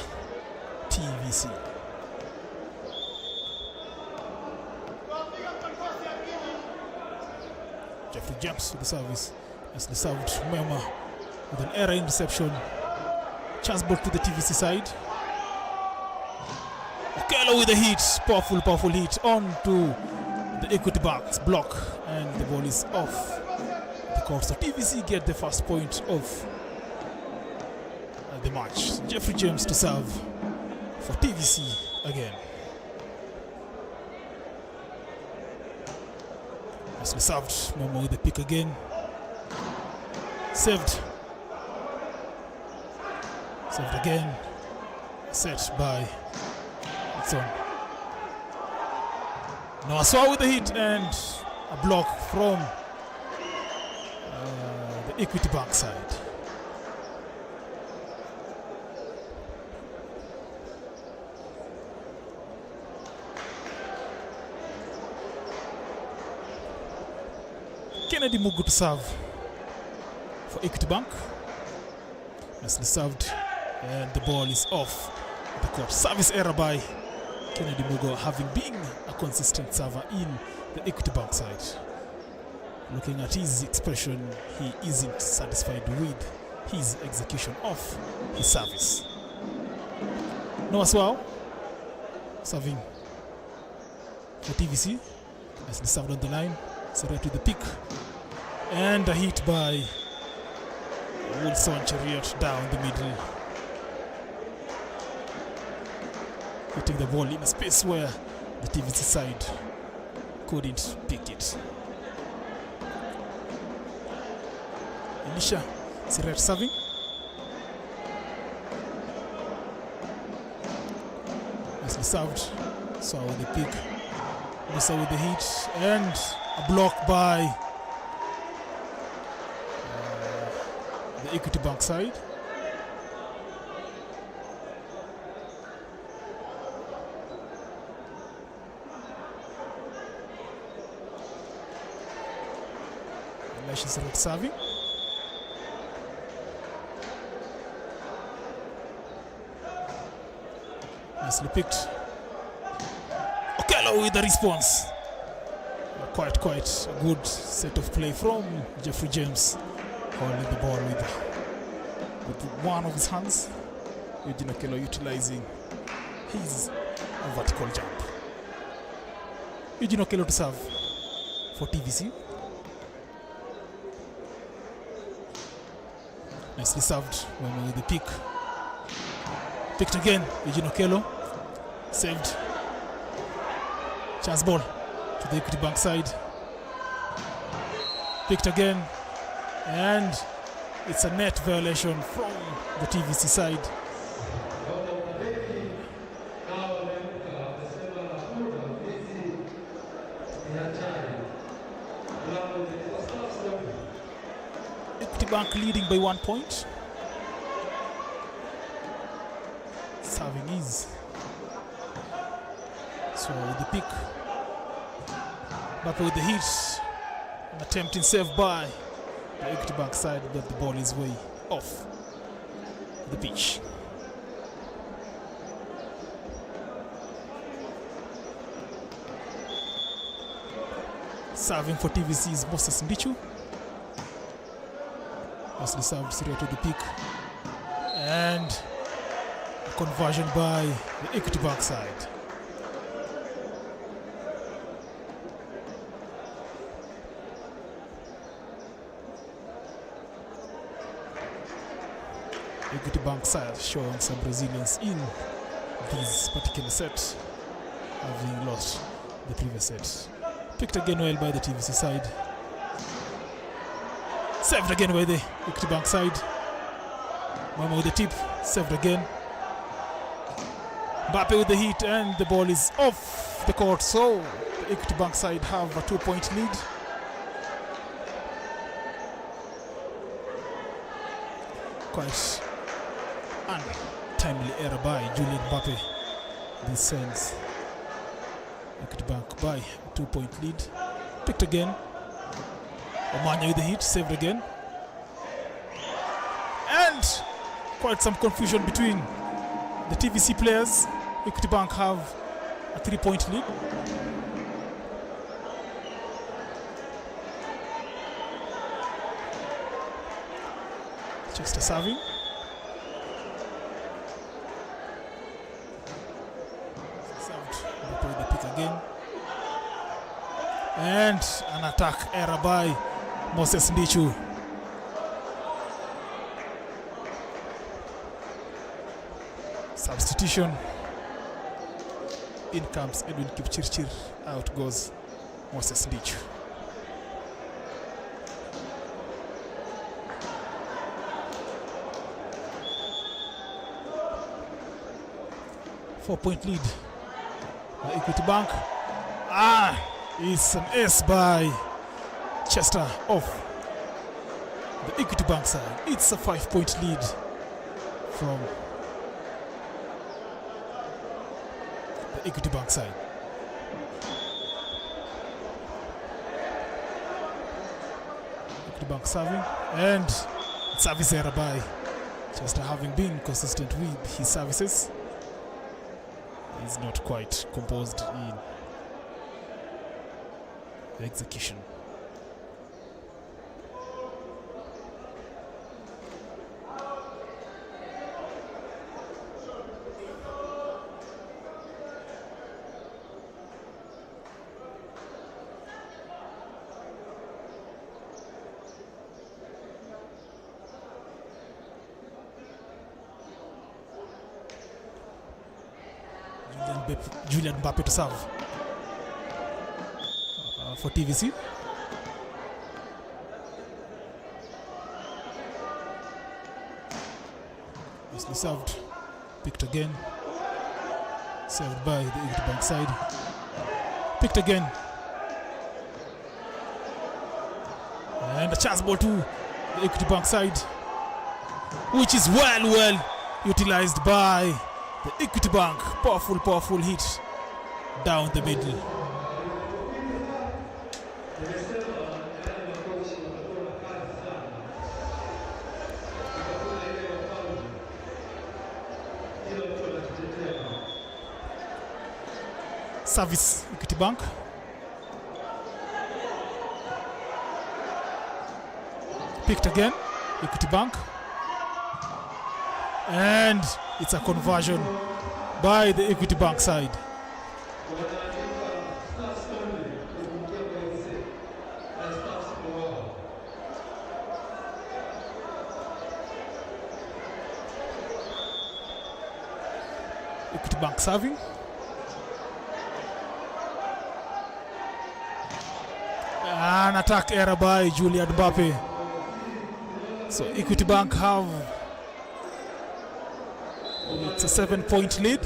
TVC. Jeffrey James with the service. As the served Mema with an error in reception. Chance ball to the TVC side. Okello with the hit, powerful hit onto the Equity Bank's block, and the ball is off the court. So TVC get the first point of the match. Jeffrey James to serve for TVC again. Nicely served, Momo with the pick again. Saved again. Set by Hudson. Noaswa with the hit and a block from the Equity Bank side. Kennedy Mugu to serve for Equity Bank. Nicely served, and the ball is off the court. Service error by Kennedy Mugo, having been a consistent server in the Equity Bank side. Looking at his expression, he isn't satisfied with his execution of his service. Noah serving for TVC. Nicely served on the line. Right to the pick, and a hit by Wilson Chariot down the middle, hitting the ball in a space where the TVC side couldn't pick it. Elisha Siret serving. Nicely served. So with the pick, Musa with the hit, and a block by the Equity Bank side. Elisha Siret serving. Nicely picked. Okello with the response. Quite a good set of play from Jeffrey James, holding the ball with one of his hands. Eugene Okello utilizing his vertical jump. Eugene Okello to serve for TVC. Nicely served with the pick. Picked again, Eugene Okello. Saved. Chance ball to the Equity Bank side. Picked again, and it's a net violation from the TVC side. Equity Bank leading by 1 point. Serving is so the pick. Back with the hit, an attempting save by the Equity Bank side, but the ball is way off the pitch. Serving for TVC is Moses Ndichu. Nicely served straight to the pick, and a conversion by the Equity Bank side. Equity Bank side showing some resilience in this particular set, having lost the previous set. Picked again well by the TVC side. Saved again by the Equity Bank side. Mama with the tip, saved again. Mbappe with the hit, and the ball is off the court. So the Equity Bank side have a 2-point lead. Quite untimely error by Julian Mbappe. This sends Equity Bank by a 2-point lead. Picked again. Omanya with the hit, saved again. And quite some confusion between the TVC players. Equity Bank have a 3-point lead. Chester serving. Served. Mbappe with the pick again. And an attack error by Moses Ndichu. Substitution. In comes Edwin Kipchirchir. Out goes Moses Ndichu. Four-point lead. Equity Bank. It's an ace by Chester off the Equity Bank side. It's a 5-point lead from the Equity Bank side. Equity Bank serving, and service error by Chester, having been consistent with his services. He's not quite composed in the execution. Julian Mbappe to serve for TVC. Nicely served, picked again, served by the Equity Bank side, picked again, and a chance ball to the Equity Bank side, which is well utilized by the Equity Bank. Powerful hit down the middle. Service Equity Bank. Picked again, Equity Bank. And it's a conversion by the Equity Bank side. Equity Bank serving. An attack error by Julian Mbappe. So Equity Bank have, it's a 7-point lead.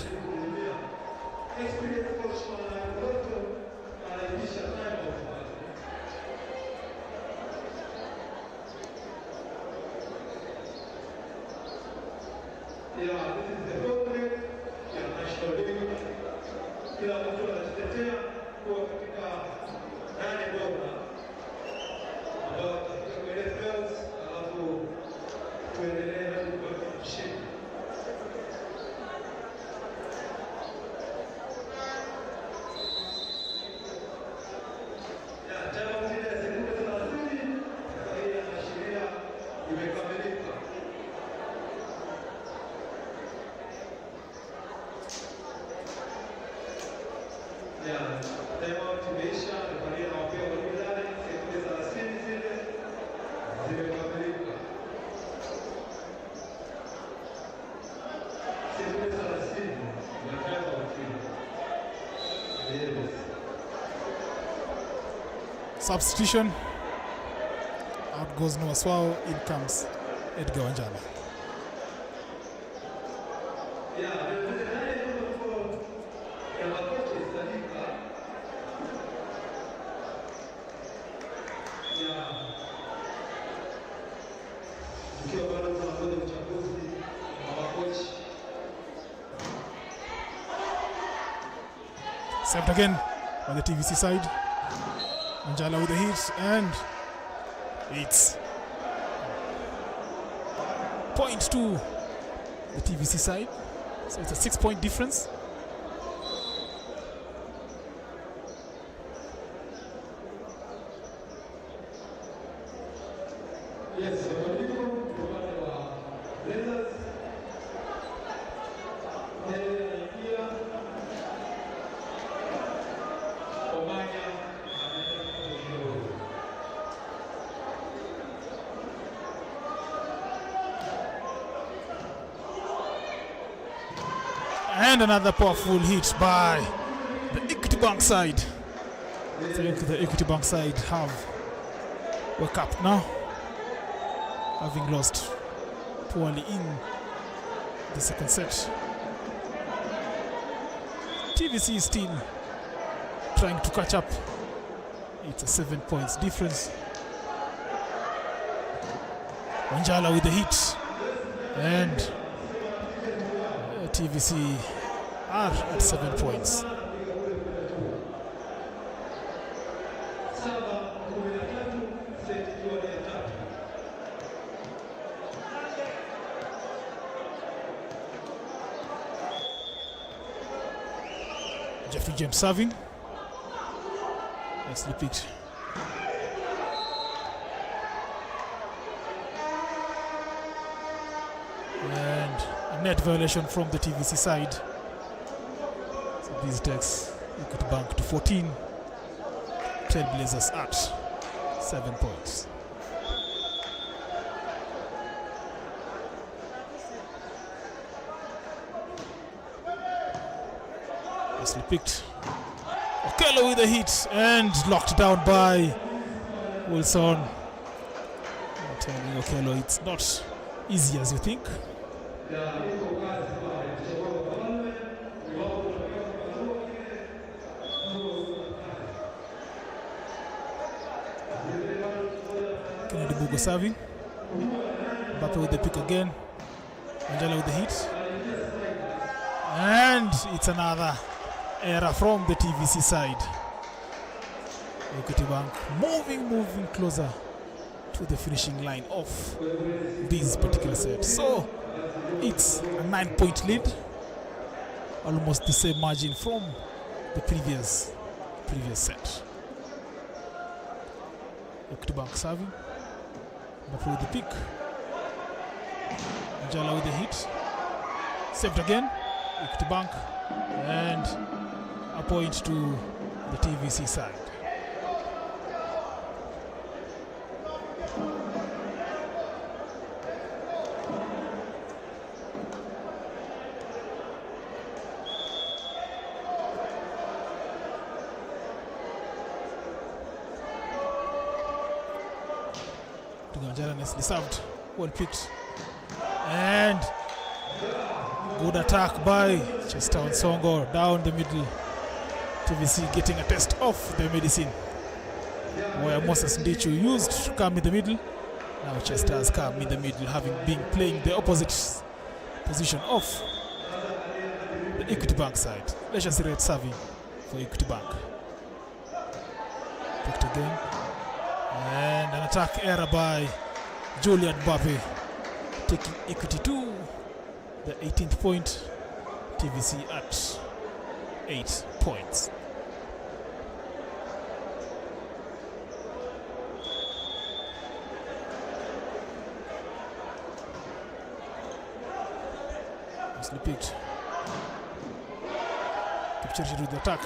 Substitution. Out goes Noah Swao, in comes Edgar Wanjala. Saved again on the TVC side. Wanjala with the hit, and it's point to the TVC side. So it's a 6-point difference. Yes, and another powerful hit by the Equity Bank side. So the Equity Bank side have woke up now, having lost poorly in the second set. TVC is still trying to catch up. It's a 7 points difference. Wanjala with the hit, and TVC are at 7 points. Jeffrey James serving. Nicely picked. And a net violation from the TVC side. So this takes Equity Bank to 14. Trailblazers at 7 points. Nicely picked. Okello with a hit and locked down by Wilson. I'm telling you, Okello, it's not easy as you think. Kennedy Bugo serving. Mbappe with the pick again. Wanjala with the hit. And it's another error from the TVC side. Equity Bank moving closer to the finishing line of this particular set. So it's a 9-point lead, almost the same margin from the previous set. Equity Bank serving. Mbappe with the pick. Wanjala with the hit. Saved again. Equity Bank, and a point to the TVC side. Wanjala nicely served, well picked, and good attack by Chester Nsongo down the middle. TVC getting a test of the medicine, where Moses Ndichu used to come in the middle. Now Chester has come in the middle, having been playing the opposite position of the Equity Bank side. Leisure Rate serving for Equity Bank. Picked again. And an attack error by Julian Mbappe, taking Equity to the 18th point. TVC at 8 points. Nicely picked. Kipchirchir with the attack.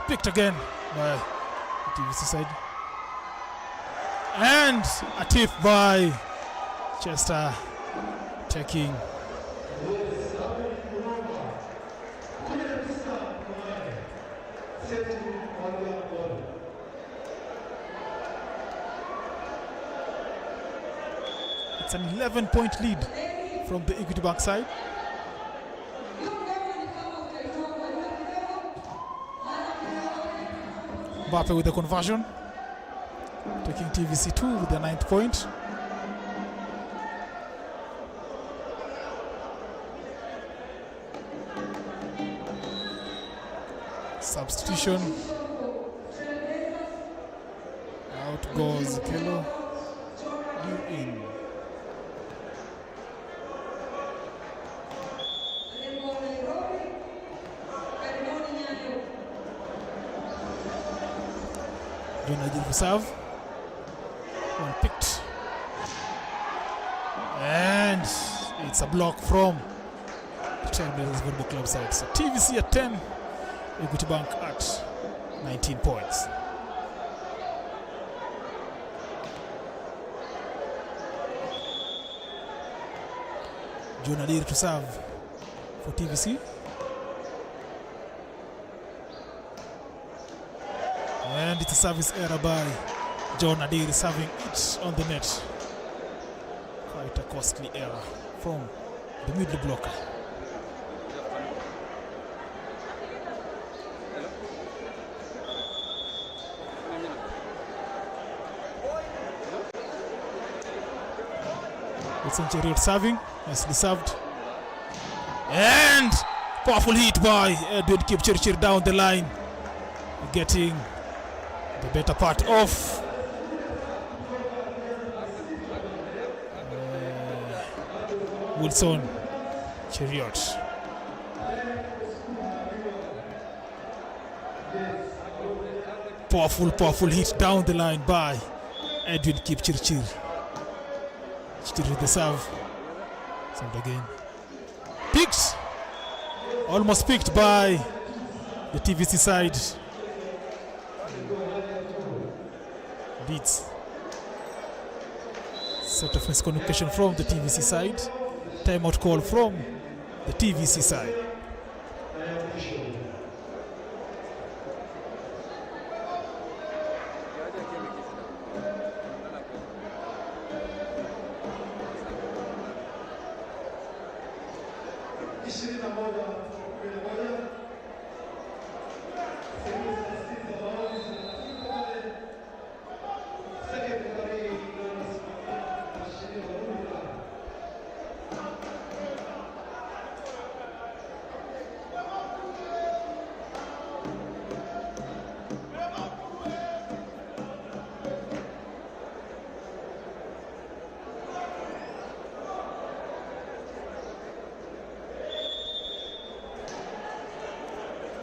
Picked again by the TVC side. And a tip by Chester, taking seti moja bora. It's an 11-point lead from the Equity Bank side. Mbappe with the conversion, taking TVC2 with the 9th point. Substitution. Out goes Kelo. You in. Jonah for serve. One picked. And it's a block from the Trailblazers Volleyball Club side. So TVC at 10, Equity Bank at 19 points. Jonah to serve for TVC. And it's a service error by John Nadir, serving it on the net. Quite a costly error from the middle blocker. It's Chariot serving, nicely served. And powerful hit by Edwin Kipchirchir down the line, getting the better part of Wilson Chariot. Powerful hit down the line by Edwin Kipchirchir. Still with the serve. Served again. Picked. Almost picked by the TVC side. Beats. Set of miscommunication from the TVC side. Timeout call from the TVC side.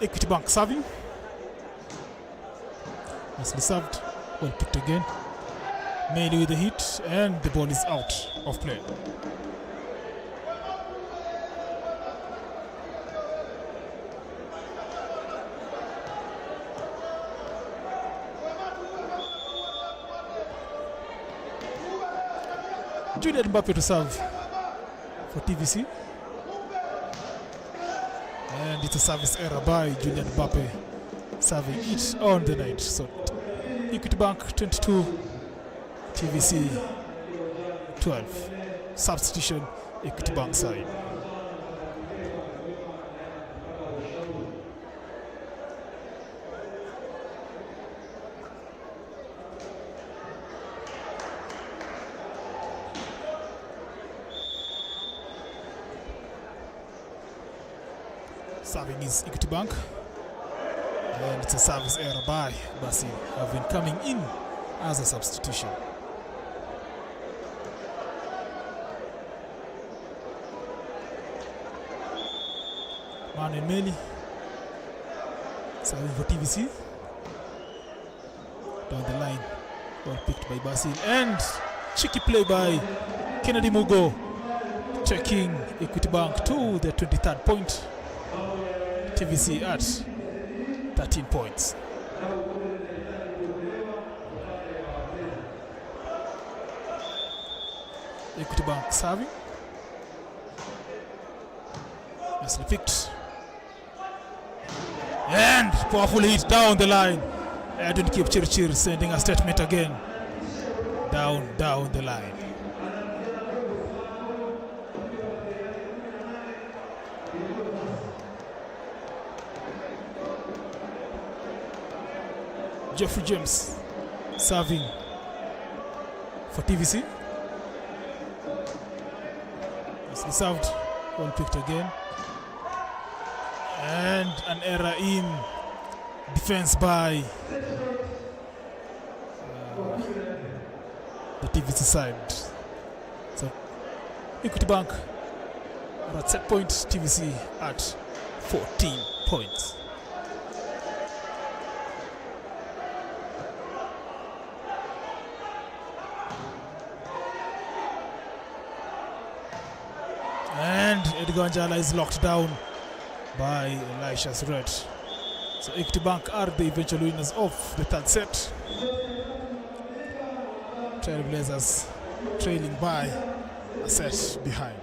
Equity Bank serving. Nicely served. Well picked again. Mainly with the hit, and the ball is out of play. Julian Mbappe to serve for TVC. And it's a service error by Julian Mbappe, serving it on the night. So Equity Bank 22, TVC 12. Substitution, Equity Bank side. Serving is Equity Bank, and it's a service error by Basil, having coming in as a substitution. Manuel Meli serving for TVC. Down the line, well picked by Basil, and cheeky play by Kennedy Mugo, taking Equity Bank to the 23rd point. TVC at 13 points. Equity Bank serving. Nicely picked. And powerful hit down the line. Edwin Kipchirchir sending a statement again. Down the line. Jeffrey James serving for TVC. Nicely served. Well picked again. And an error in defense by the TVC side. So Equity Bank are at set point, TVC at 14 points. And Edgar Njala is locked down by Elisha Red. So Equity Bank are the eventual winners of the third set. Trailblazers trailing by a set behind.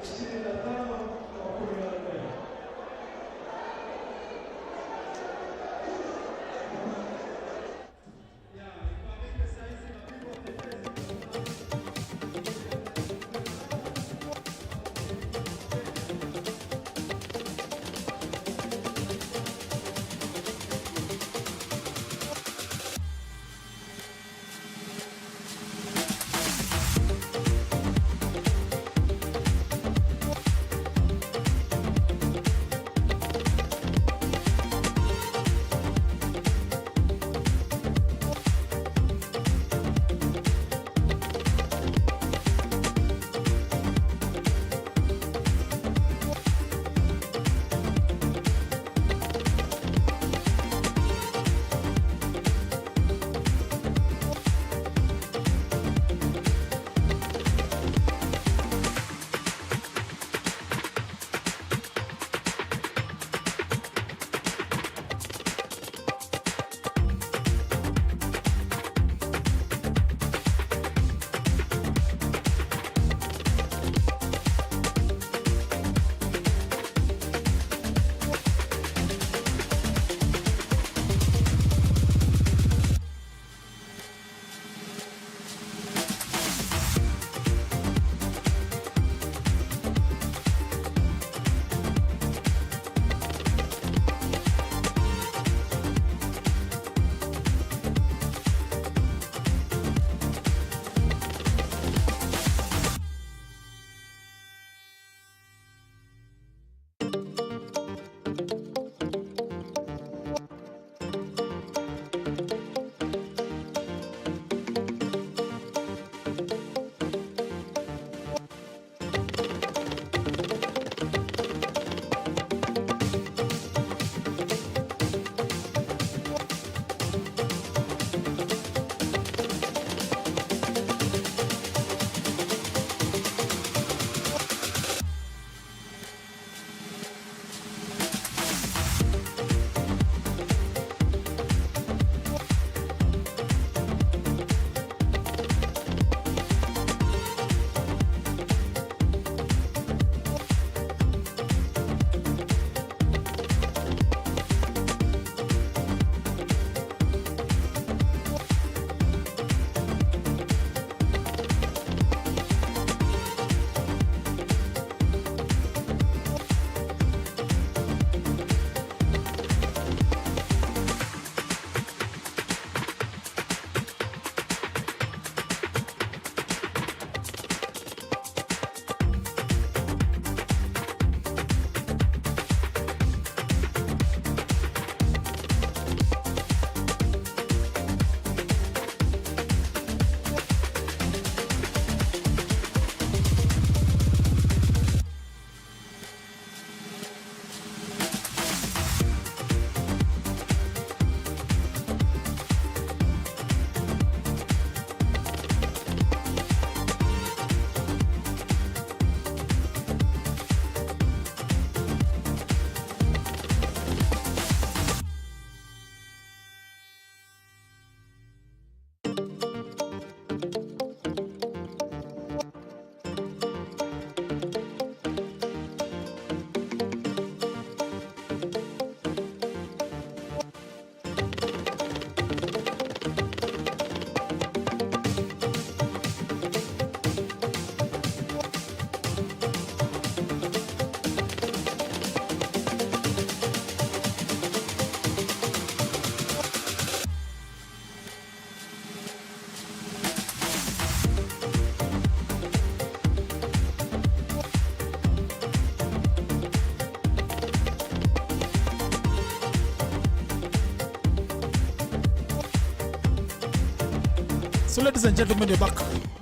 So ladies and gentlemen, we're back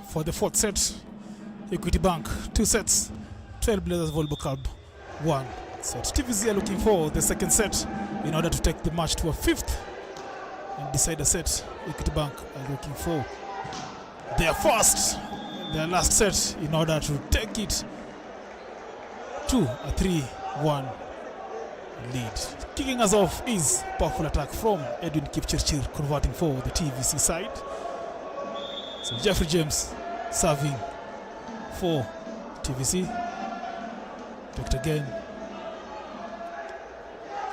for the fourth set. Equity Bank 2 sets, Trailblazers Volleyball Club 1 set. TVC are looking for the second set in order to take the match to a fifth and decide a set. Equity Bank are looking for their last set in order to take it to a 3-1 lead. Kicking us off is powerful attack from Edwin Kipchirchir, converting for the TVC side. So Jeffrey James serving for TVC. Picked again.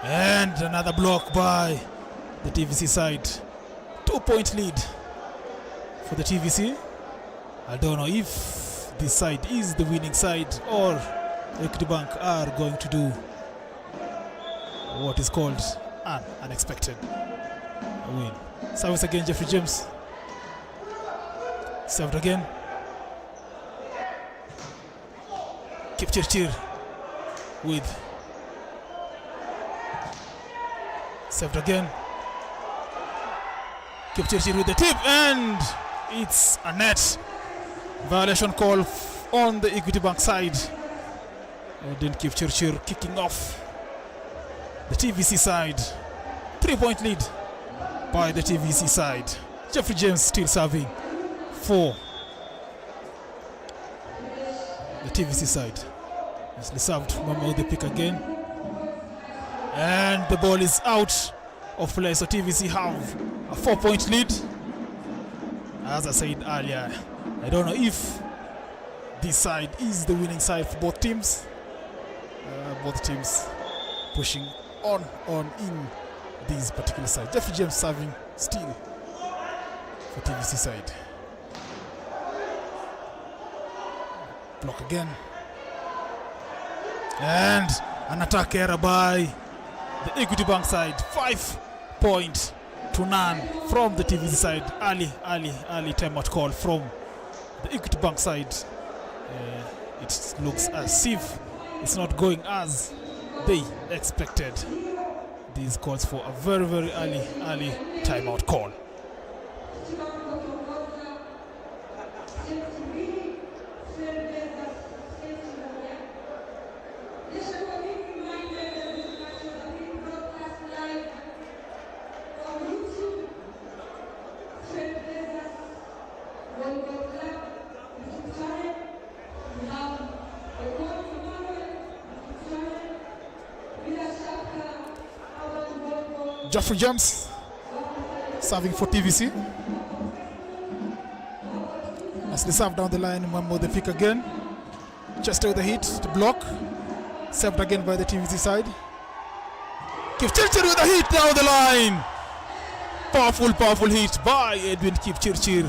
And another block by the TVC side. 2-point lead for the TVC. I don't know if this side is the winning side or Equity Bank are going to do what is called an unexpected win. Service again, Jeffrey James. Served again. Kipchirchir with served again. Kipchirchir with the tip, and it's a net violation call on the Equity Bank side. And then Kipchirchir kicking off the TVC side. 3-point lead by the TVC side. Jeffrey James still serving for the TVC side. Nicely served. Mama the pick again. And the ball is out of play. So TVC have a 4-point lead. As I said earlier, I don't know if this side is the winning side for both teams. Both teams pushing on in this particular side. Jeffrey James serving still for TVC side. Block again. And an attack error by the Equity Bank side. 5 points to none from the TVC side. Early timeout call from the Equity Bank side. It looks as if it's not going as they expected. These calls for a very early timeout call. Jeffrey James serving for TVC. As they serve down the line, one more the pick again. Just with the hit to block. Served again by the TVC side. Kipchirchir with a hit down the line. Powerful hit by Edwin Kipchirchir,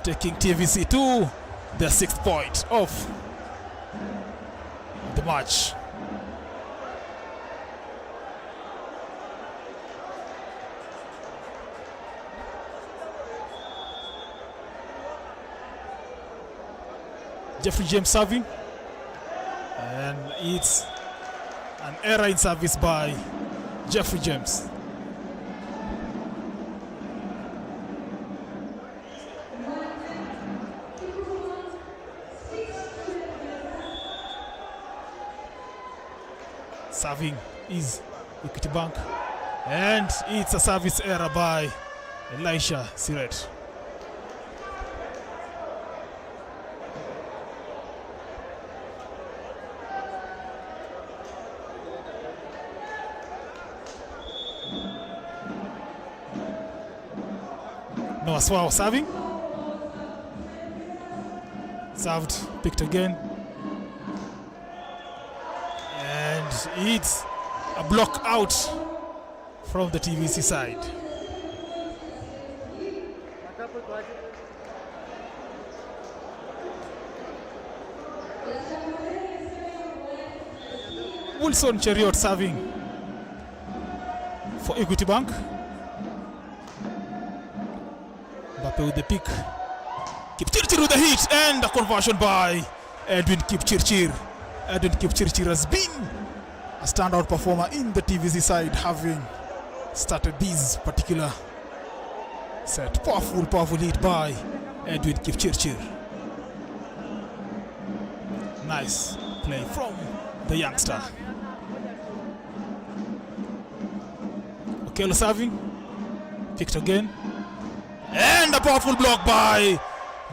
taking TVC to their 6th point of the match. Jeffrey James serving, and it's an error in service by Jeffrey James. Serving is Equity Bank, and it's a service error by Elisha Siret. Noah Swao serving. Served, picked again. And it's a block out from the TVC side. Wilson Cheriot serving for Equity Bank. Mbappe with the pick. Kipchirchir with the hit, and a conversion by Edwin Kipchirchir. Edwin Kipchirchir has been a standout performer in the TVC side, having started this particular Set. Powerful lead by Edwin Kipchirchir. Nice play from the youngster. Okello serving. Picked again. And a powerful block by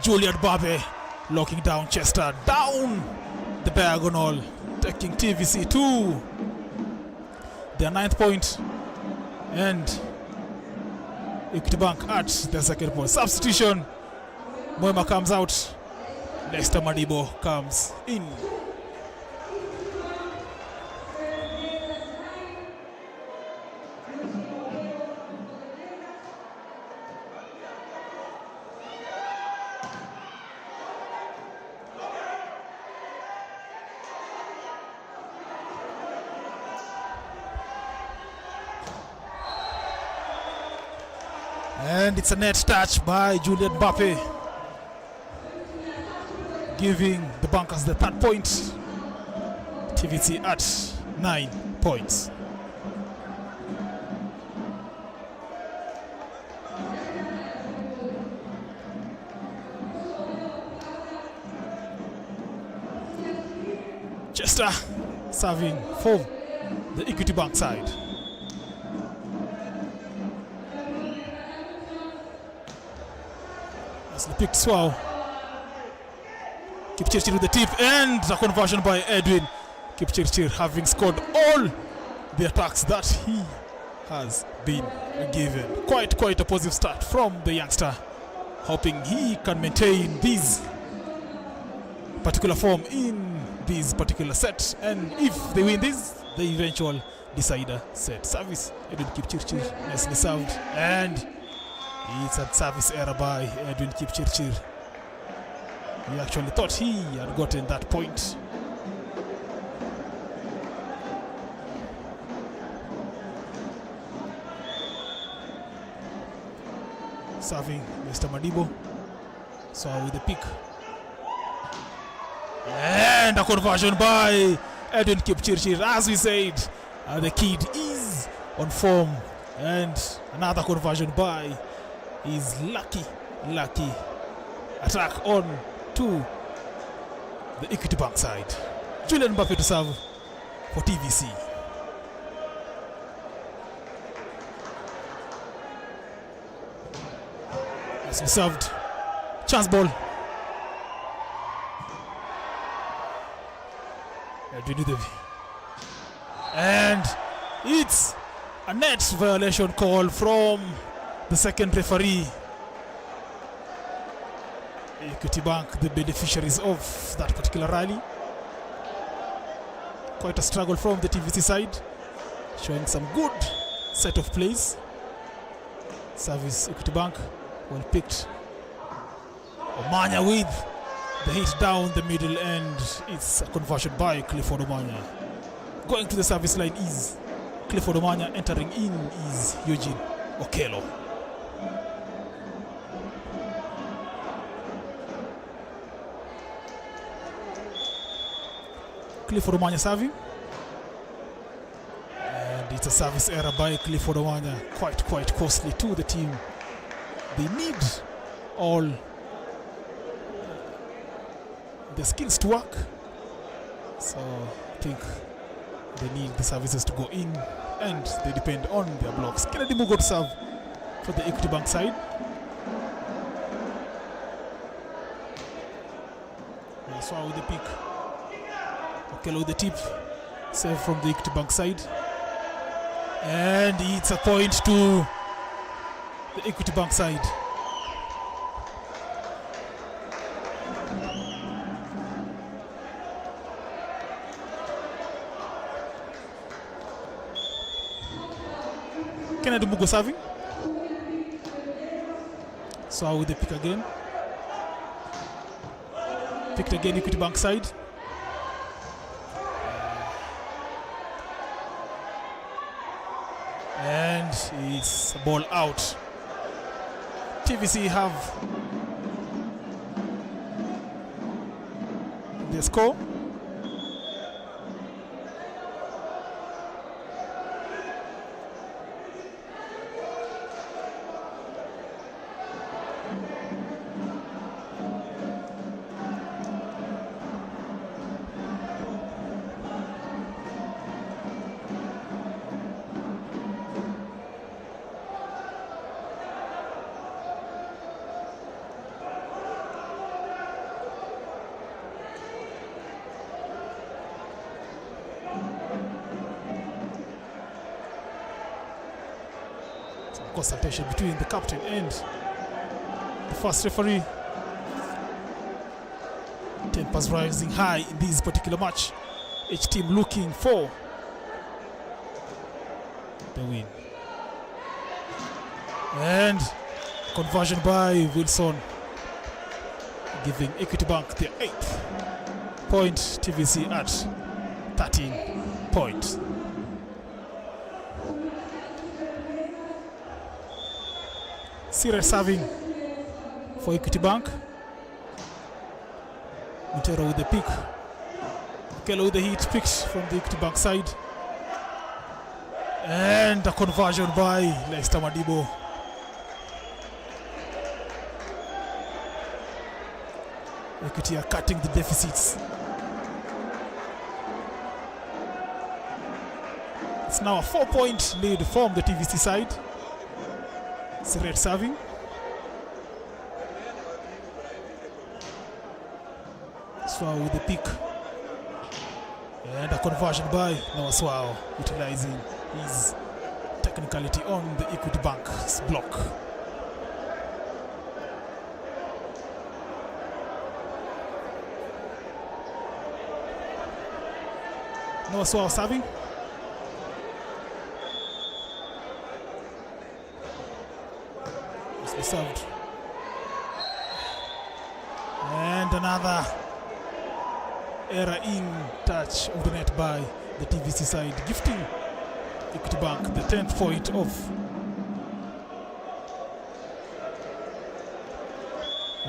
Julian Babe. Locking down Chester. Down the diagonal. Taking TVC to their 9th point. And Equity Bank at their 2nd point. Substitution. Moema comes out. Lester Madibo comes in. And it's a net touch by Julian Mbappe, giving the Bankers the 3rd point. TVC at 9 points. Chester serving for the Equity Bank side. That's the picked swell. Kipchirchir with the tip and the conversion by Edwin Kipchirchir, having scored all the attacks that he has been given. Quite a positive start from the youngster, hoping he can maintain this particular form in this particular set, and if they win this, the eventual decider set. Service, Edwin Kipchirchir, nicely served, and it's a service error by Edwin Kipchirchir. He actually thought he had gotten that point. Serving Mr. Madibo. So with the pick. And a conversion by Edwin Kipchirchir. As we said, the kid is on form. And another conversion by his lucky attack on to the Equity Bank side. Julian Mbappe to serve for TVC. Nicely served. Chance ball. And it's a net violation call from the 2nd referee. Equity Bank, the beneficiaries of that particular rally. Quite a struggle from the TVC side, showing some good set of plays. Service Equity Bank, well picked. Omanya with the hit down the middle, and it's a conversion by Clifford Omanya. Going to the service line is Clifford Omanya, entering in is Eugene Okello. Clifford Omanya serving, and it's a service error by Clifford Omanya, quite costly to the team. They need all the skills to work, so I think they need the services to go in, and they depend on their blocks. Kennedy Mugo to serve for the Equity Bank side. So with the pick. Okello with the tip, save from the Equity Bank side, and it's a point to the Equity Bank side. Kennedy Mugo serving. So with the pick again. Picked again, Equity Bank side. And it's a ball out. TVC have the score. Some consultation between the captain and the first referee. Tempers rising high in this particular match. Each team looking for the win. And conversion by Wilson, giving Equity Bank their 8th point, TVC at 13 points. Serious serving for Equity Bank. Montero with the pick. Kello with the hit, picked from the Equity Bank side. And a conversion by Leicester Madibo. Equity are cutting the deficits. It's now a 4-point lead from the TVC side. Siret serving. Swao with the pick. And a conversion by Noah Swao, utilizing his technicality on the Equity Bank's block. Noah Swao serving. It's served. And another error in touch of the net by the TVC side, gifting Equity Bank the 10th point of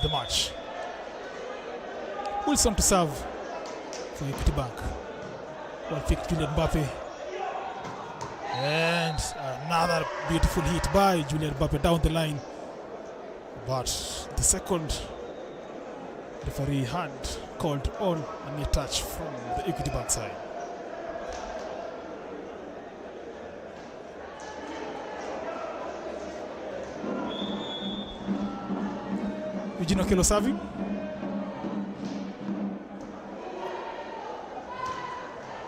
the match. Wilson to serve for Equity Bank. Well picked Julian Mbappe. And another beautiful hit by Julian Mbappe down the line. But the second referee had called on a near touch from the Equity Bank side. Eugene Okello serving.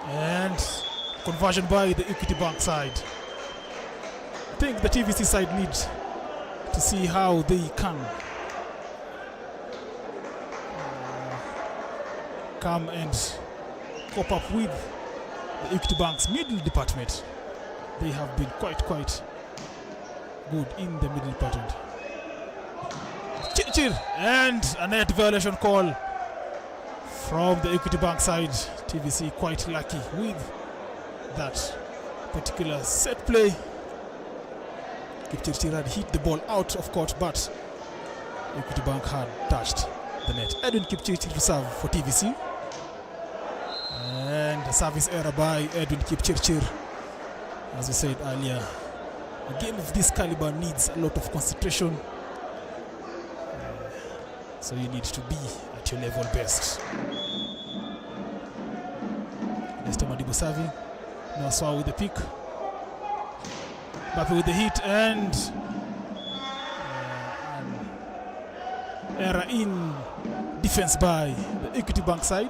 And conversion by the Equity Bank side. I think the TVC side needs to see how they can come and cope up with the Equity Bank's middle department. They have been quite good in the middle department. And a net violation call from the Equity Bank side. TVC quite lucky with that particular set play. Kipchirchir had hit the ball out of court, but Equity Bank had touched the net. Edwin Kipchirchir to serve for TVC. And a service error by Edwin Kipchirchir. As we said earlier, a game of this caliber needs a lot of concentration. So you need to be at your level best. Leicester Madibo serving. Noah Swao with the pick. Mbappe with the hit, and an error in defense by the Equity Bank side.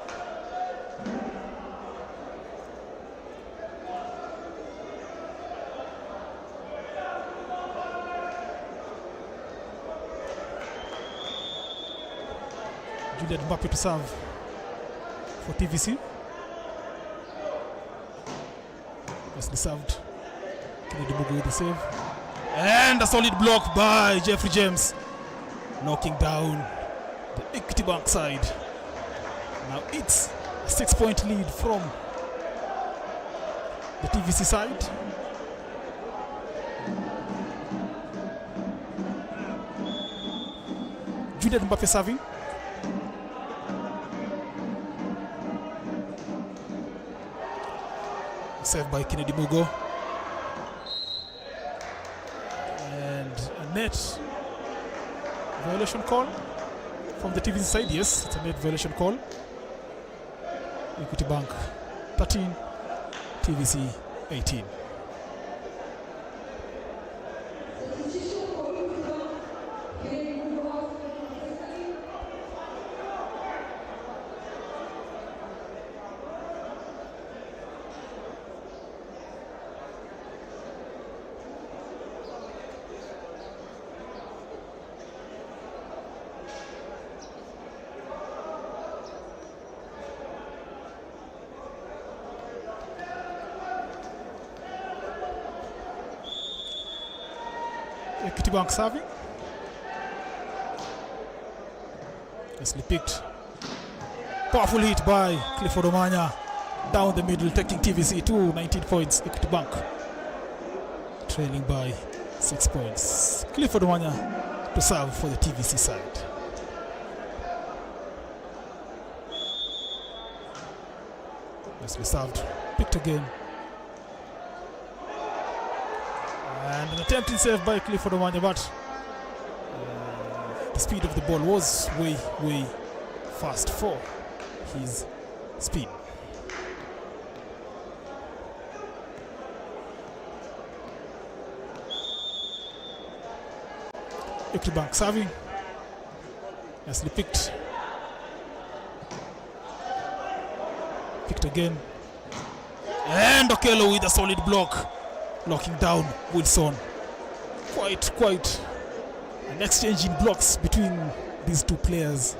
Julian Mbappe to serve for TVC. Nicely served. Kennedy Mugu with the save. And a solid block by Jeffrey James, knocking down the Equity Bank side. Now it's a 6-point lead from the TVC side. Julian Mbappe serving. Saved by Kennedy Mugo. And a net violation call from the TVC side. Yes, it's a net violation call. Equity Bank 13, TVC 18. Equity Bank serving. Nicely picked. Powerful hit by Clifford Omanya. Down the middle, taking TVC to 19 points. Equity Bank trailing by 6 points. Clifford Omanya to serve for the TVC side. Nicely served. Picked again. And an attempted save by Clifford Omanya, but the speed of the ball was way fast for his speed. Equity Bank serving. Nicely picked. Picked again. And Okello with a solid block. Locking down Wilson. Quite an exchange in blocks between these two players.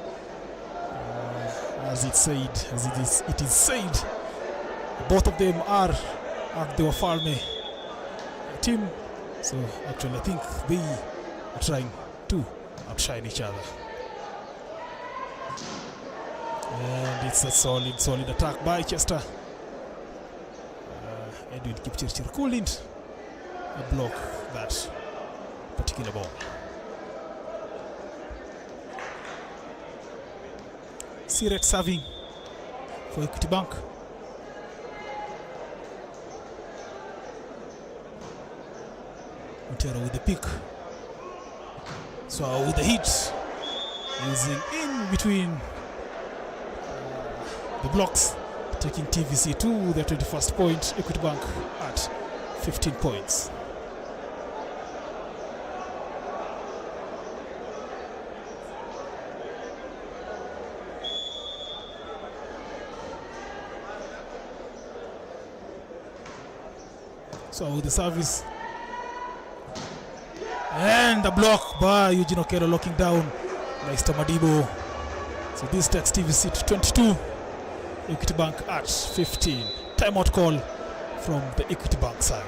As it is said, both of them are the Wafalme team. So actually I think they are trying to outshine each other. And it's a solid attack by Chester. Edwin Kipchirchir couldn't block that particular ball. Siret serving for Equity Bank. Montero with the pick. So with the hit, using in between the blocks, taking TVC to their 21st point. Equity Bank at 15 points. So with the service and the block by Eugene Okello, locking down Leicester Madibo. So this takes TVC to 22. Equity Bank at 15. Timeout call from the Equity Bank side.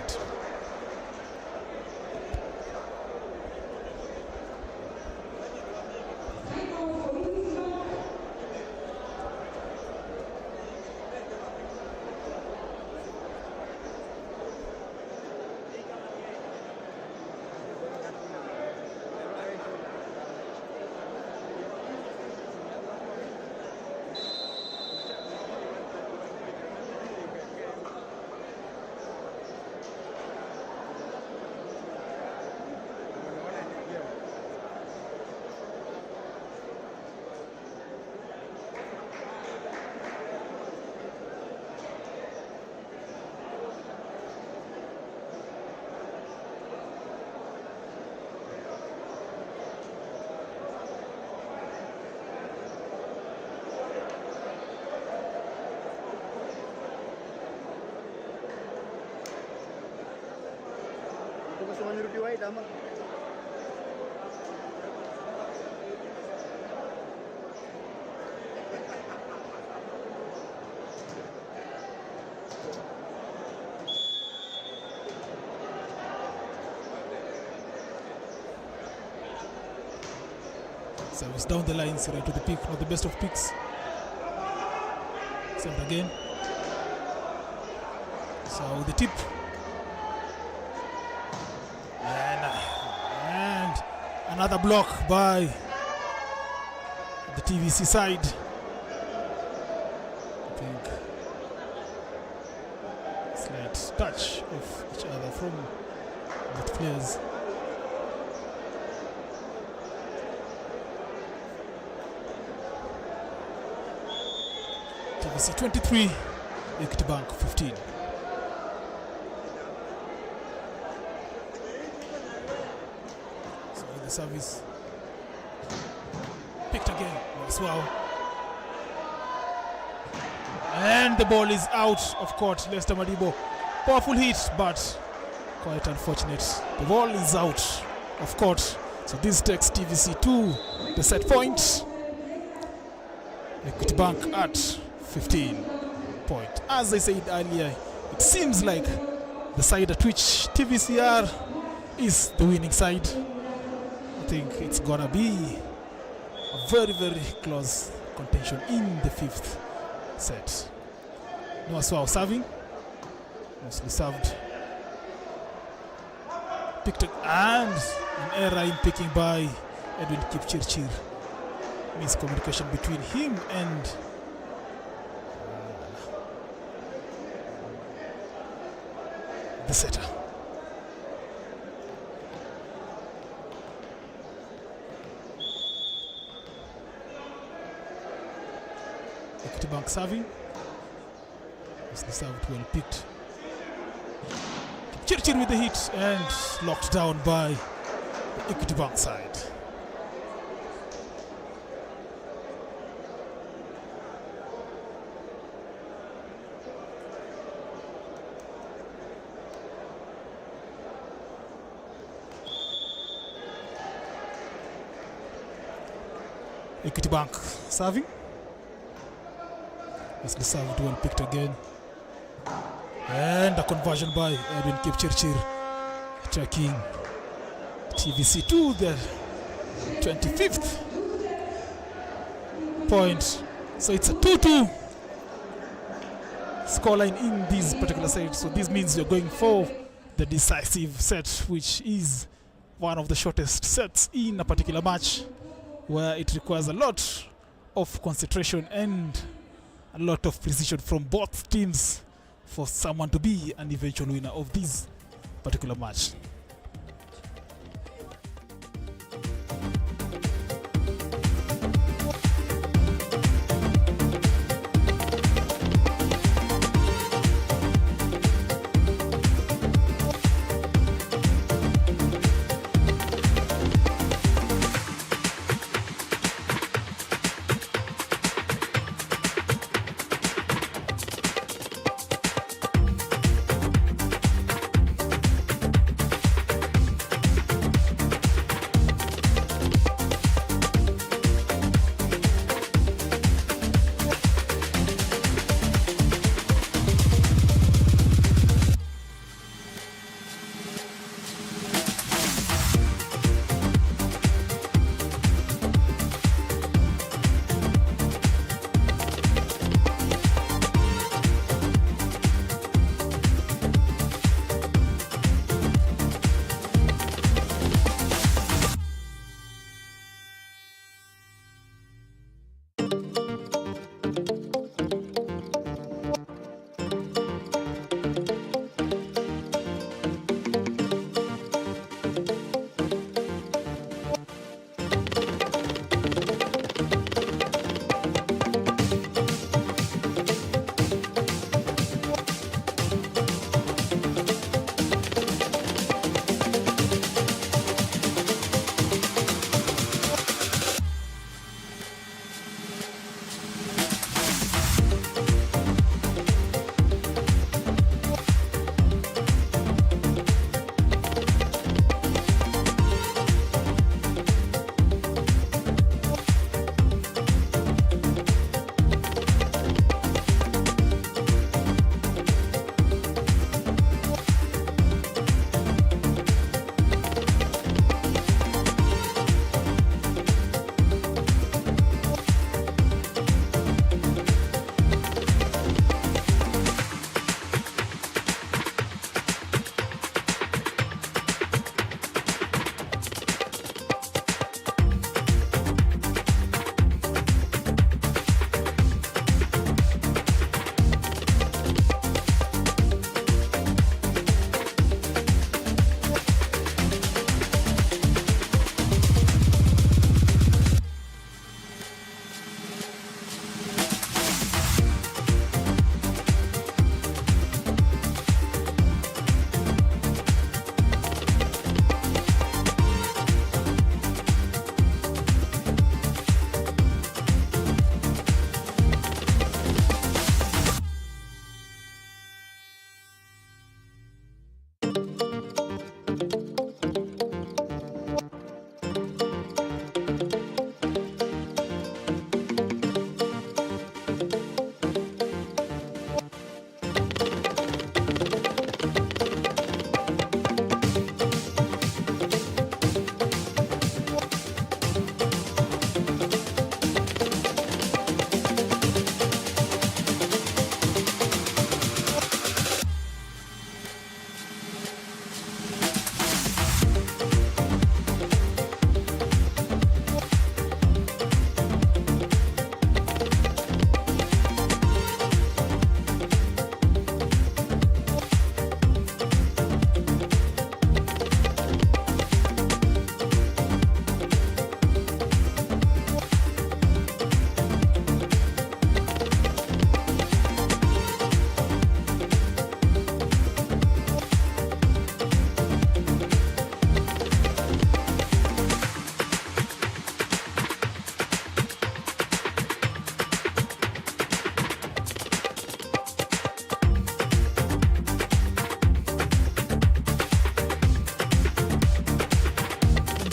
Service down the line, right to the pick, not the best of picks. Send again. So the tip. And another block by the TVC side. I think slight touch of each other from both players. TVC 23, Equity Bank 15. So the service picked again as well. And the ball is out of court. Leicester Madibo, powerful hit, but quite unfortunate. The ball is out of court. So this takes TVC to the set point. Equity Bank at 15 point. As I said earlier, it seems like the side at which TVC are is the winning side. I think it's gonna be a very, very close contention in the fifth set. Noah Swao serving, mostly served. Picked up, and an error in picking by Edwin Kipchirchir. Miscommunication between him and the setter. Equity Bank serving. Mostly served, well picked. Kipchirchir with the hit and locked down by the Equity Bank side. Equity Bank serving. Mostly served, well picked again. And a conversion by Edwin Kipchirchir, tracking TVC to the 25th point. So it's a 2-2 scoreline in this particular set. So this means you're going for the decisive set, which is one of the shortest sets in a particular match, where it requires a lot of concentration and a lot of precision from both teams for someone to be an eventual winner of this particular match.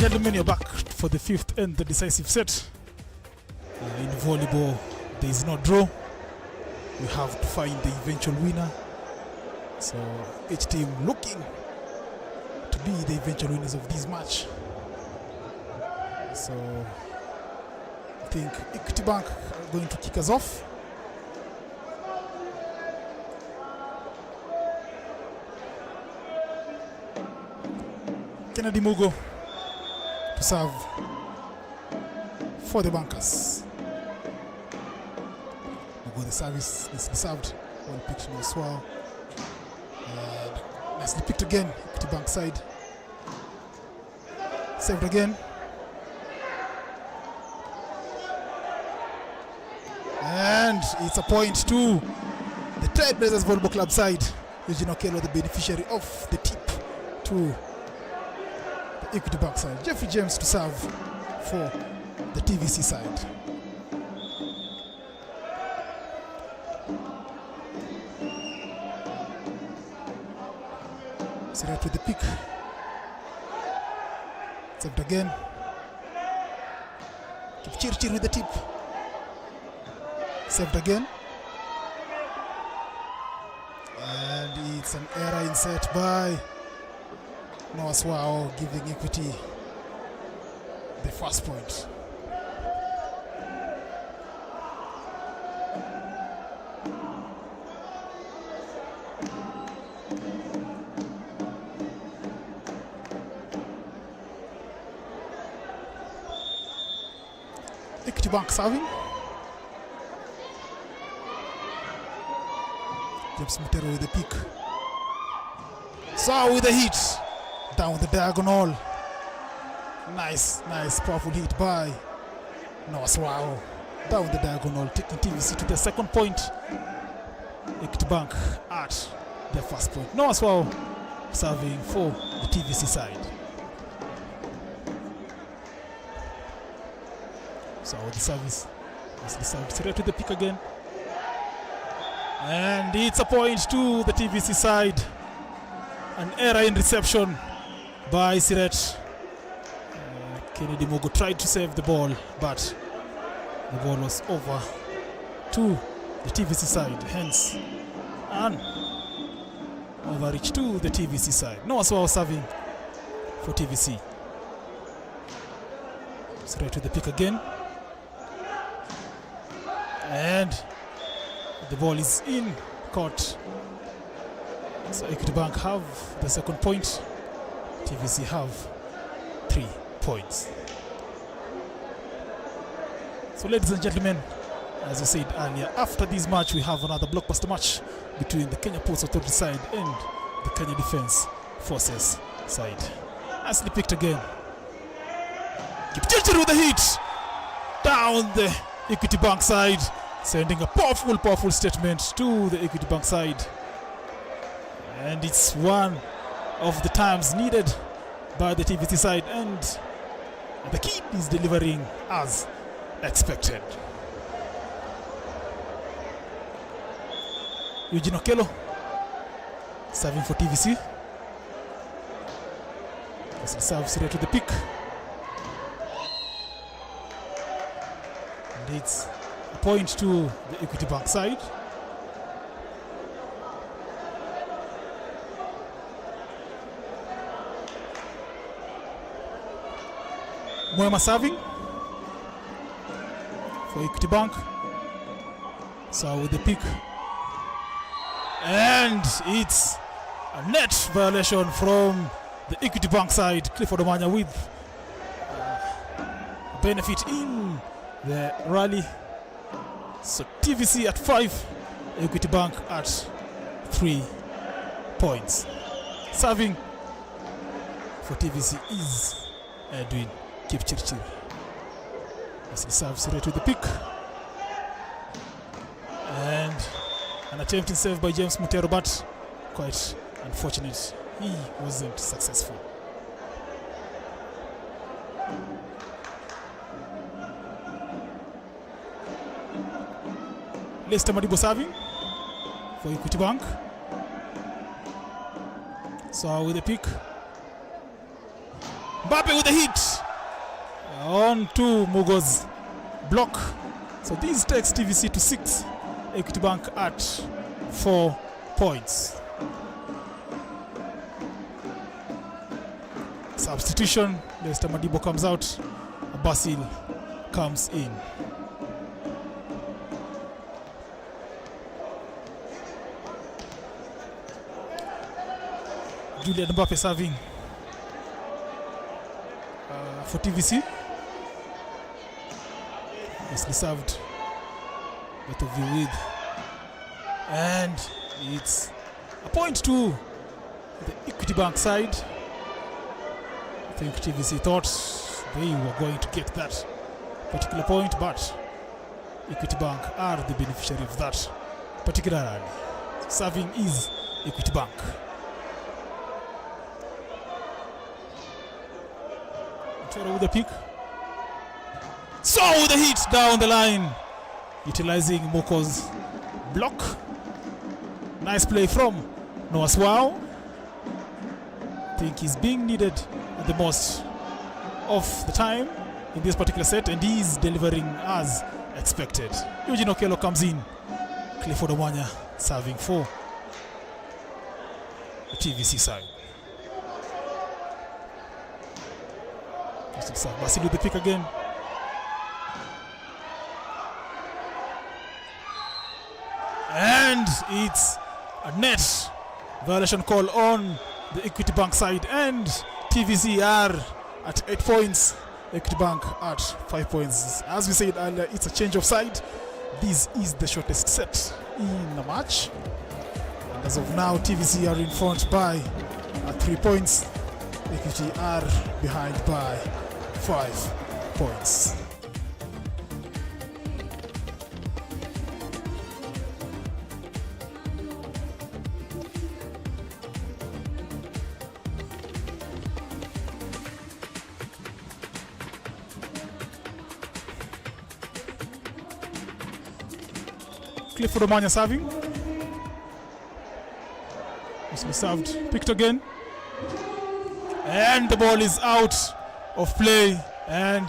gentlemen, you're back for the fifth and the decisive set. In volleyball, there is no draw. We have to find the eventual winner. So each team looking to be the eventual winners of this match. So I think Equity Bank are going to kick us off. Kennedy Mugo to serve for the bankers. Mugo, the service is served. Well picked, no swell. And nicely picked again. Equity Bank side. Saved again. And it's a point to the Trailblazers Volleyball Club side. Eugene Okello, the beneficiary of the tip to the Equity Bank side. Jeffrey James to serve for the TVC side. Sirat with the pick. Saved again. Kipchirchir with the tip. Saved again. And it's an error in set by Noah Swao, giving Equity the first point. Equity Bank serving. James Mutero with the pick. So with the hit down the diagonal. Nice, powerful hit by Noah Swao. Down the diagonal, taking TVC to the second point. Equity Bank at their first point. Noah Swao serving for the TVC side. So the service, straight to the pick again. And it's a point to the TVC side. An error in reception by Siret. Kennedy Mogo tried to save the ball, but the ball was over to the TVC side. Hence, an overreach to the TVC side. Noah Swao serving for TVC. Straight to the pick again. And the ball is in court. So Equity Bank have the second point. TVC have 3 points. So ladies and gentlemen, as I said earlier, after this match we have another blockbuster match between the Kenya Ports Authority side and the Kenya Defence Forces side. Nicely picked again. Kipchirchir with the hit down the Equity Bank side, sending a powerful statement to the Equity Bank side. And it's one of the times needed by the TVC side, and the kid is delivering as expected. Eugene Okello serving for TVC. As he serves straight to the pick. And it's a point to the Equity Bank side. Mwema serving for Equity Bank. So with the pick. And it's a net violation from the Equity Bank side. Clifford Omanya with benefit in the rally. So TVC at 5, Equity Bank at 3 points. Serving for TVC is Edwin Kipchirchir. As he serves right to the pick. And an attempting save by James Mutero, but quite unfortunate. He wasn't successful. Lester Madibo serving for Equity Bank. So with the pick. Mbappe with the hit. On to Mugo's block. So this takes TVC to 6. Equity Bank at 4 points. Substitution. Leicester Madibo comes out. Basil comes in. Julian Mbappe serving for TVC. Nicely served. Both of you with. And it's a point to the Equity Bank side. I think TVC thought they were going to get that particular point, but Equity Bank are the beneficiary of that particular rally. Serving is Equity Bank. With the pick. So with the hit down the line, utilizing Moko's block. Nice play from Noah Swao. I think he's being needed at the most of the time in this particular set, and he's delivering as expected. Eugene Okello comes in. Clifford Omanya serving for the TVC side. Basil with the pick again. And it's a net violation call on the Equity Bank side, and TVC are at 8 points, Equity Bank at 5 points. As we said earlier, it's a change of side. This is the shortest set in the match. And as of now, TVC are in front by 3 points. Equity are behind by 5 points. Clifford Omanya serving. Nicely served. Picked again. And the ball is out of play, and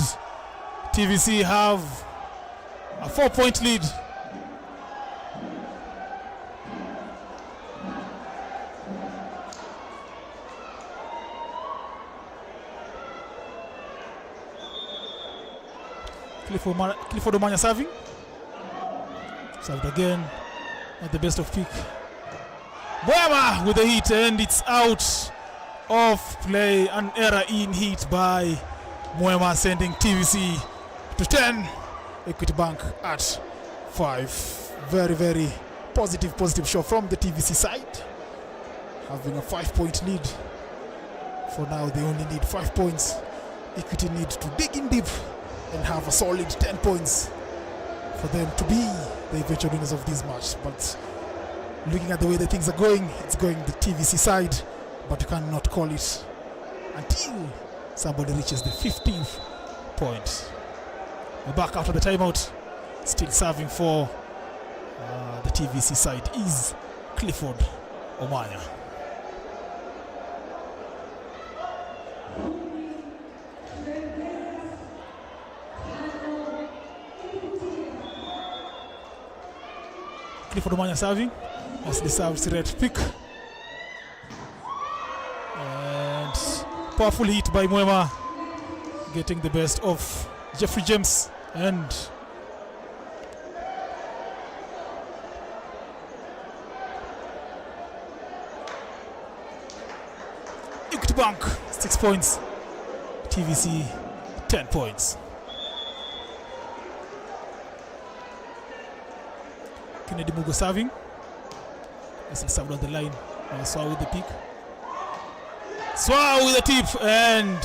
TVC have a 4-point lead. Clifford Omanya serving. Served again at the best of pick. Boyama with the hit, and it's out of play. An error in hit by Moema, sending TVC to 10. Equity Bank at 5. Very, very positive show from the TVC side. Having a 5-point lead. For now, they only need 5 points. Equity need to dig in deep and have a solid 10 points for them to be the eventual winners of this match. But looking at the way the things are going, it's going the TVC side, but you cannot call it until somebody reaches the 15th point. We're back after the timeout. Still serving for the TVC side is Clifford Omanya. Clifford Omanya serving as the serves red pick. And powerful hit by Moema, getting the best of Jeffrey James, and Equity Bank 6 points, TVC 10 points. Kennedy Mugo serving. As he served on the line. Swao with the pick. Swao with the tip, and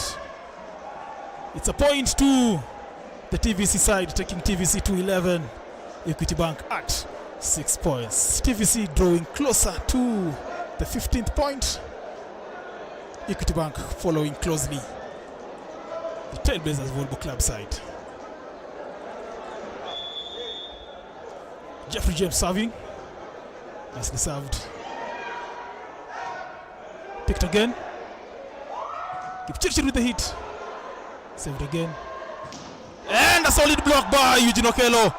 it's a point to the TVC side, taking TVC to 11. Equity Bank at 6 points. TVC drawing closer to the 15th point. Equity Bank following closely the Trailblazers Volleyball Club side. Jeffrey James serving. Nicely served. Picked again. Kipchirchir with the hit. Saved again. And a solid block by Eugene Okello.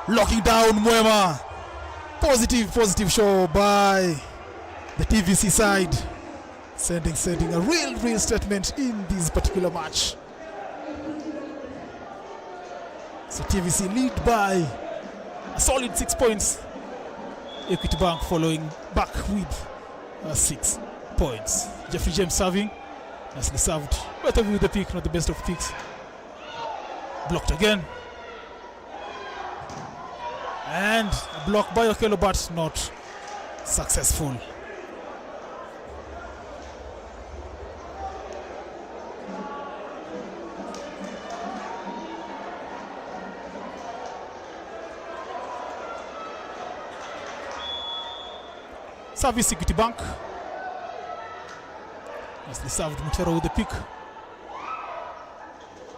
Locking down Mwema. Positive show by the TVC side. Sending a real statement in this particular match. So TVC lead by a solid 6 points. Equity Bank following back with 6 points. Jeffrey James serving. Nicely served. Better with the pick, not the best of picks. Blocked again. And a block by Okello, but not successful. Service Equity Bank. Nicely served. Mutero with the pick.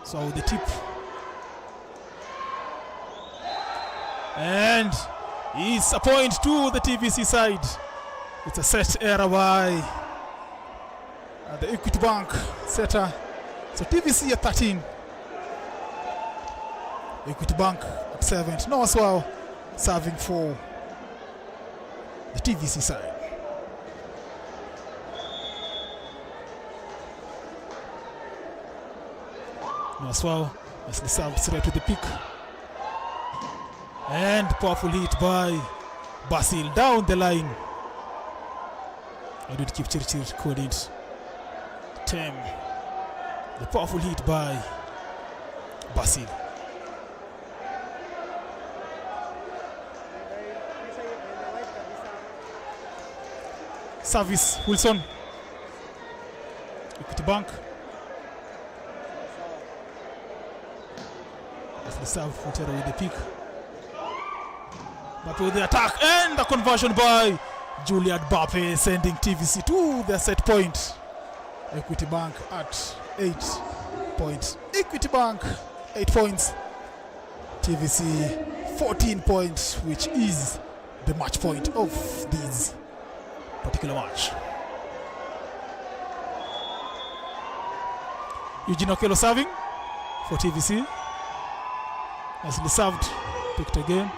So with the tip. And it's a point to the TVC side. It's a set error by the Equity Bank setter. So TVC at 13. Equity Bank at 7. Noah Swao serving for the TVC side. Noah Swao nicely served straight to the pick. And powerful hit by Basil down the line. I did Kipchirchir couldn't tame the powerful hit by Basil. Service Wilson. Equity Bank. That's the serve Futero with the pick. Bappe with the attack and the conversion by Juliet Bappe, sending TVC to the set point. Equity Bank at 8 points. Equity Bank 8 points. TVC 14 points, which is the match point of this particular match. Eugene Okello serving for TVC. Nicely served, picked again.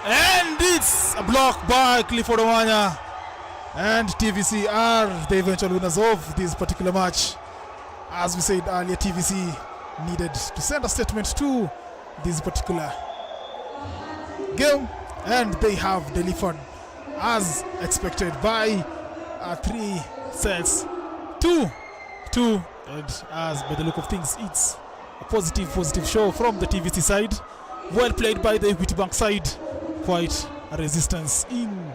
And it's a block by Clifford Omanya. And TVC are the eventual winners of this particular match. As we said earlier, TVC needed to send a statement to this particular game, and they have delivered as expected by 3 sets to 2. And as by the look of things, it's a positive show from the TVC side. Well played by the Equity Bank side. Quite a resistance in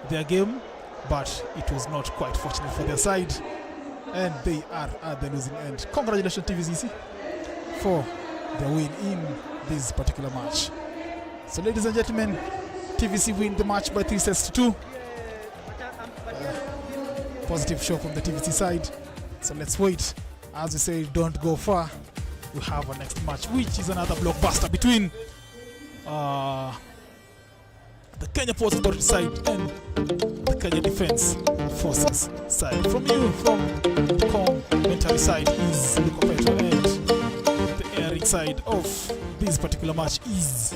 their game, but it was not quite fortunate for their side, and they are at the losing end. Congratulations TVC for the win in this particular match. So ladies and gentlemen, TVC win the match by 3 sets to 2. Positive show from the TVC side. So let's wait. As we say, don't go far. We have our next match, which is another blockbuster between the Kenya Ports Authority side and the Kenya Defence Forces side. From the commentary side is Luka Petro, and the airing side of this particular match is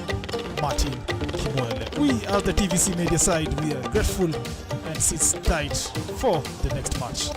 Martin Kimoele. We are the TVC media side. We are grateful and sit tight for the next match.